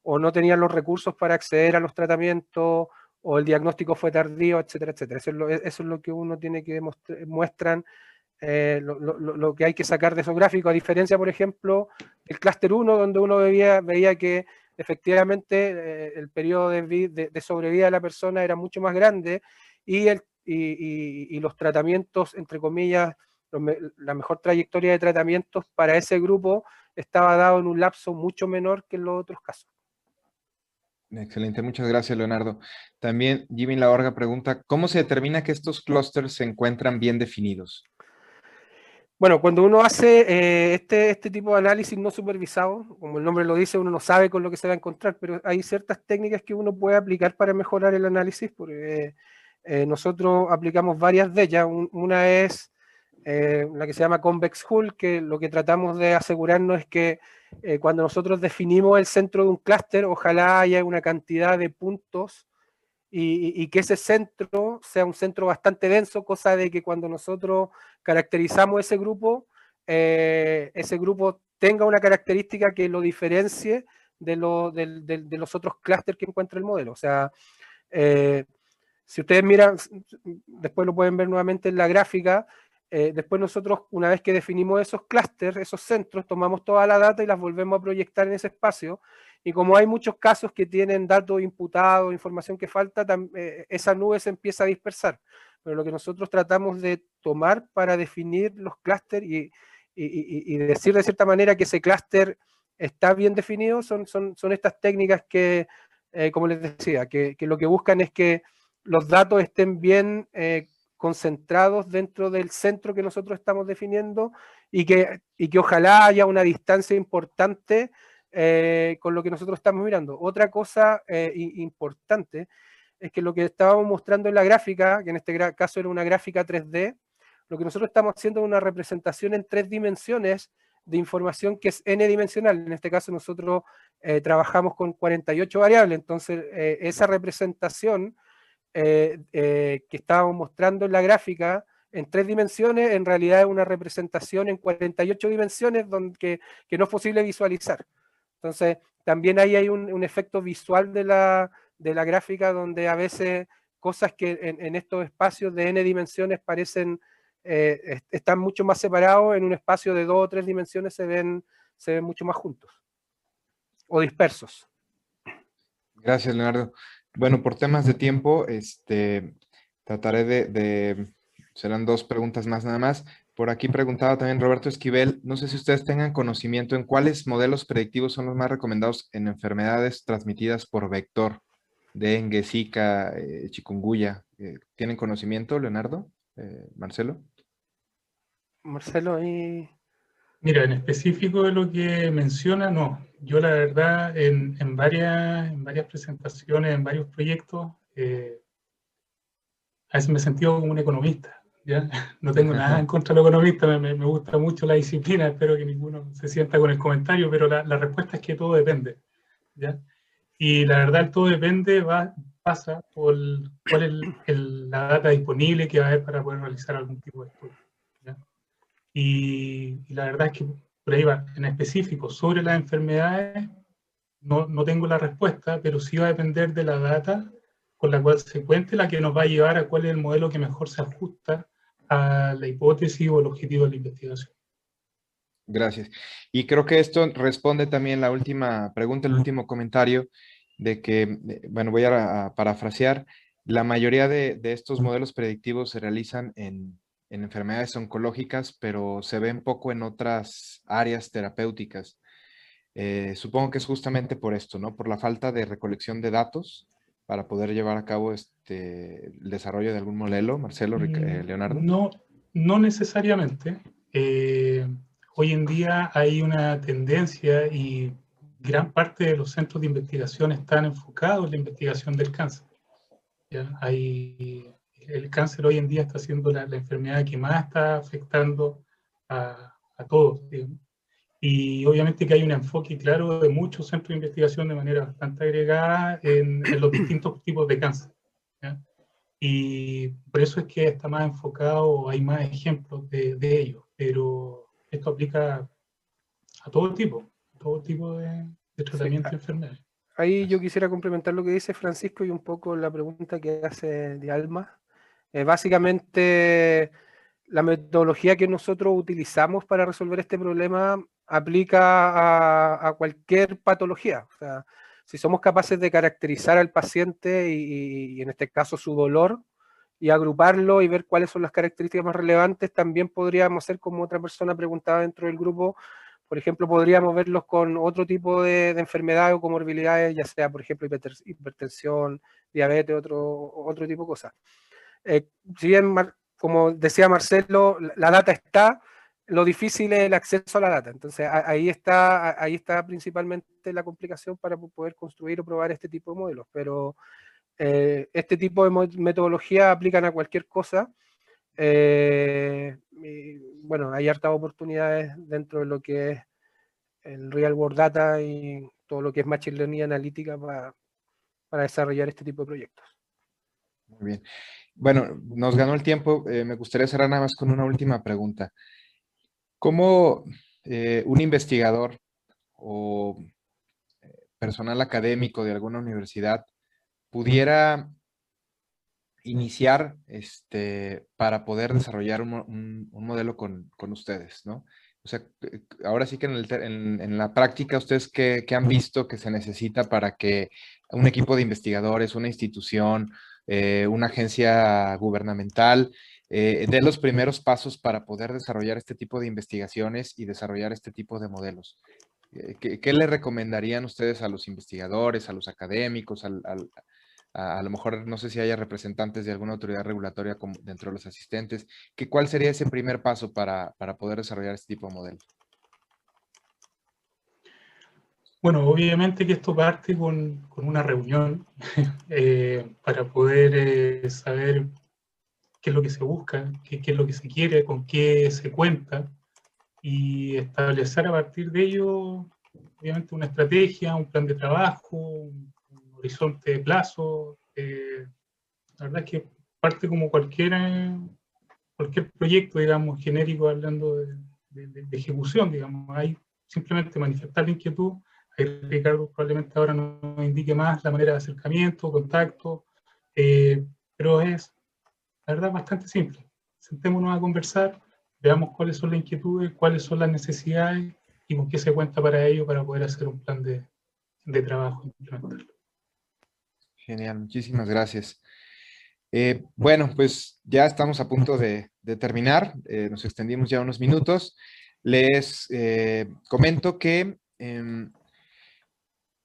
o no tenían los recursos para acceder a los tratamientos, o el diagnóstico fue tardío, etcétera, etcétera. Eso es lo que uno tiene que muestran lo que hay que sacar de esos gráficos, a diferencia, por ejemplo, del clúster 1, donde uno veía que efectivamente el periodo de sobrevida de la persona era mucho más grande y los tratamientos, entre comillas, la mejor trayectoria de tratamientos para ese grupo estaba dado en un lapso mucho menor que en los otros casos. Excelente, muchas gracias, Leonardo. También Jimmy Laorga pregunta, ¿cómo se determina que estos clústeres se encuentran bien definidos? Bueno, cuando uno hace este tipo de análisis no supervisado, como el nombre lo dice, uno no sabe con lo que se va a encontrar, pero hay ciertas técnicas que uno puede aplicar para mejorar el análisis, porque nosotros aplicamos varias de ellas. Una es la que se llama Convex Hull, que lo que tratamos de asegurarnos es que cuando nosotros definimos el centro de un clúster, ojalá haya una cantidad de puntos y que ese centro sea un centro bastante denso, cosa de que cuando nosotros caracterizamos ese grupo tenga una característica que lo diferencie de los otros clústeres que encuentra el modelo. O sea, si ustedes miran, después lo pueden ver nuevamente en la gráfica, después nosotros, una vez que definimos esos clústeres, esos centros, tomamos toda la data y las volvemos a proyectar en ese espacio, y como hay muchos casos que tienen datos imputados, información que falta, esa nube se empieza a dispersar. Pero lo que nosotros tratamos de tomar para definir los clústeres y decir de cierta manera que ese clúster está bien definido son estas técnicas que, como les decía, que lo que buscan es que los datos estén bien concentrados dentro del centro que nosotros estamos definiendo y que ojalá haya una distancia importante con lo que nosotros estamos mirando. Otra cosa importante es que lo que estábamos mostrando en la gráfica, que en este caso era una gráfica 3D, lo que nosotros estamos haciendo es una representación en 3 dimensiones de información que es n-dimensional. En este caso nosotros trabajamos con 48 variables, entonces esa representación que estábamos mostrando en la gráfica en 3 dimensiones, en realidad es una representación en 48 dimensiones que no es posible visualizar. Entonces, también ahí hay un efecto visual de la gráfica, donde a veces cosas que en estos espacios de n dimensiones parecen, están mucho más separados, en un espacio de 2 o 3 dimensiones se ven mucho más juntos, o dispersos. Gracias, Leonardo. Bueno, por temas de tiempo, trataré serán 2 preguntas más nada más. Por aquí preguntaba también Roberto Esquivel, no sé si ustedes tengan conocimiento en cuáles modelos predictivos son los más recomendados en enfermedades transmitidas por vector, dengue, zika, chikungunya. ¿Tienen conocimiento, Leonardo? Marcelo. Marcelo, ahí... Mira, en específico de lo que menciona, no. Yo la verdad, en varias presentaciones, en varios proyectos, a veces me he sentido como un economista, ¿ya? No tengo nada en contra de los economistas, me gusta mucho la disciplina, espero que ninguno se sienta con el comentario, pero la respuesta es que todo depende, ¿ya? Y la verdad, el todo depende pasa por cuál es la data disponible que va a haber para poder realizar algún tipo de estudio, ¿ya? Y la verdad es que por ahí va, en específico, sobre las enfermedades, no tengo la respuesta, pero sí va a depender de la data con la cual se cuente, la que nos va a llevar a cuál es el modelo que mejor se ajusta a la hipótesis o el objetivo de la investigación. Gracias. Y creo que esto responde también la última pregunta, el último comentario, de que, bueno, voy a parafrasear, la mayoría de estos modelos predictivos se realizan en enfermedades oncológicas, pero se ven poco en otras áreas terapéuticas. Supongo que es justamente por esto, ¿no? Por la falta de recolección de datos para poder llevar a cabo el desarrollo de algún modelo, Marcelo, Leonardo. No necesariamente. Hoy en día hay una tendencia y gran parte de los centros de investigación están enfocados en la investigación del cáncer. ¿Ya? El cáncer hoy en día está siendo la enfermedad que más está afectando a todos, digamos. Y obviamente que hay un enfoque claro de muchos centros de investigación de manera bastante agregada en los distintos tipos de cáncer, ¿ya? Y por eso es que está más enfocado, hay más ejemplos de ello, pero esto aplica a todo tipo de tratamiento de enfermedades. Ahí yo quisiera complementar lo que dice Francisco y un poco la pregunta que hace de Alma. Básicamente, la metodología que nosotros utilizamos para resolver este problema aplica a cualquier patología. O sea, si somos capaces de caracterizar al paciente y en este caso su dolor y agruparlo y ver cuáles son las características más relevantes, también podríamos hacer como otra persona preguntaba dentro del grupo. Por ejemplo, podríamos verlos con otro tipo de enfermedades o comorbilidades, ya sea, por ejemplo, hipertensión, diabetes, otro tipo de cosas. Si bien, como decía Marcelo, la data está, lo difícil es el acceso a la data. Entonces, ahí está principalmente la complicación para poder construir o probar este tipo de modelos. Pero este tipo de metodología aplican a cualquier cosa. Bueno, hay hartas oportunidades dentro de lo que es el real world data y todo lo que es machine learning analítica para desarrollar este tipo de proyectos. Muy bien. Bueno, nos ganó el tiempo. Me gustaría cerrar nada más con una última pregunta. ¿Cómo un investigador o personal académico de alguna universidad pudiera iniciar para poder desarrollar un modelo con ustedes, ¿no? O sea, ahora sí que en la práctica, ¿ustedes qué han visto que se necesita para que un equipo de investigadores, una institución, una agencia gubernamental, dé los primeros pasos para poder desarrollar este tipo de investigaciones y desarrollar este tipo de modelos? ¿Qué le recomendarían ustedes a los investigadores, a los académicos, a lo mejor no sé si haya representantes de alguna autoridad regulatoria dentro de los asistentes, ¿cuál sería ese primer paso para poder desarrollar este tipo de modelos? Bueno, obviamente que esto parte con una reunión para poder saber qué es lo que se busca, qué es lo que se quiere, con qué se cuenta, y establecer a partir de ello, obviamente, una estrategia, un plan de trabajo, un horizonte de plazo. La verdad es que parte como cualquier proyecto, digamos, genérico, hablando de ejecución, digamos. Hay simplemente manifestar la inquietud. Ahí Ricardo probablemente ahora nos indique más la manera de acercamiento, contacto, pero es, la verdad, bastante simple. Sentémonos a conversar, veamos cuáles son las inquietudes, cuáles son las necesidades y con qué se cuenta para ello, para poder hacer un plan de trabajo e implementarlo. Genial, muchísimas gracias. Bueno, pues ya estamos a punto de terminar. Nos extendimos ya unos minutos. Les comento que,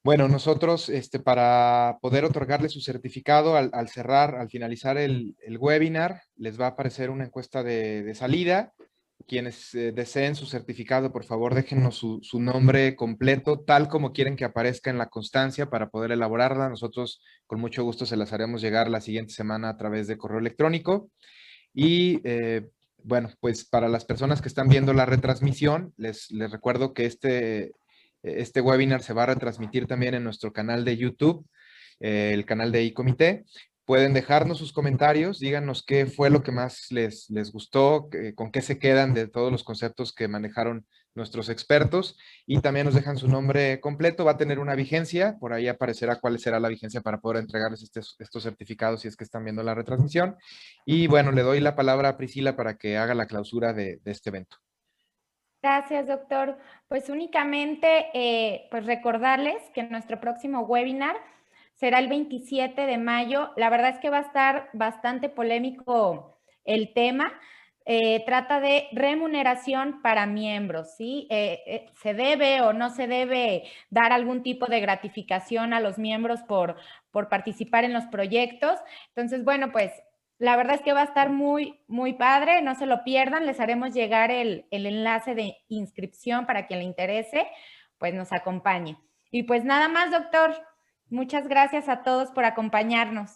bueno, nosotros para poder otorgarle su certificado al cerrar, al finalizar el webinar, les va a aparecer una encuesta de salida. Quienes deseen su certificado, por favor, déjennos su nombre completo, tal como quieren que aparezca en la constancia para poder elaborarla. Nosotros con mucho gusto se las haremos llegar la siguiente semana a través de correo electrónico. Y bueno, pues para las personas que están viendo la retransmisión, les recuerdo que este webinar se va a retransmitir también en nuestro canal de YouTube, el canal de iComité. Pueden dejarnos sus comentarios, díganos qué fue lo que más les gustó, con qué se quedan de todos los conceptos que manejaron nuestros expertos, y también nos dejan su nombre completo. Va a tener una vigencia, por ahí aparecerá cuál será la vigencia para poder entregarles estos certificados si es que están viendo la retransmisión. Y bueno, le doy la palabra a Priscila para que haga la clausura de este evento. Gracias, doctor. Pues únicamente pues recordarles que nuestro próximo webinar será el 27 de mayo. La verdad es que va a estar bastante polémico el tema. Trata de remuneración para miembros, ¿sí? ¿Se debe o no se debe dar algún tipo de gratificación a los miembros por participar en los proyectos? Entonces, bueno, pues la verdad es que va a estar muy, muy padre, no se lo pierdan, les haremos llegar el enlace de inscripción para quien le interese, pues nos acompañe. Y pues nada más, doctor, muchas gracias a todos por acompañarnos.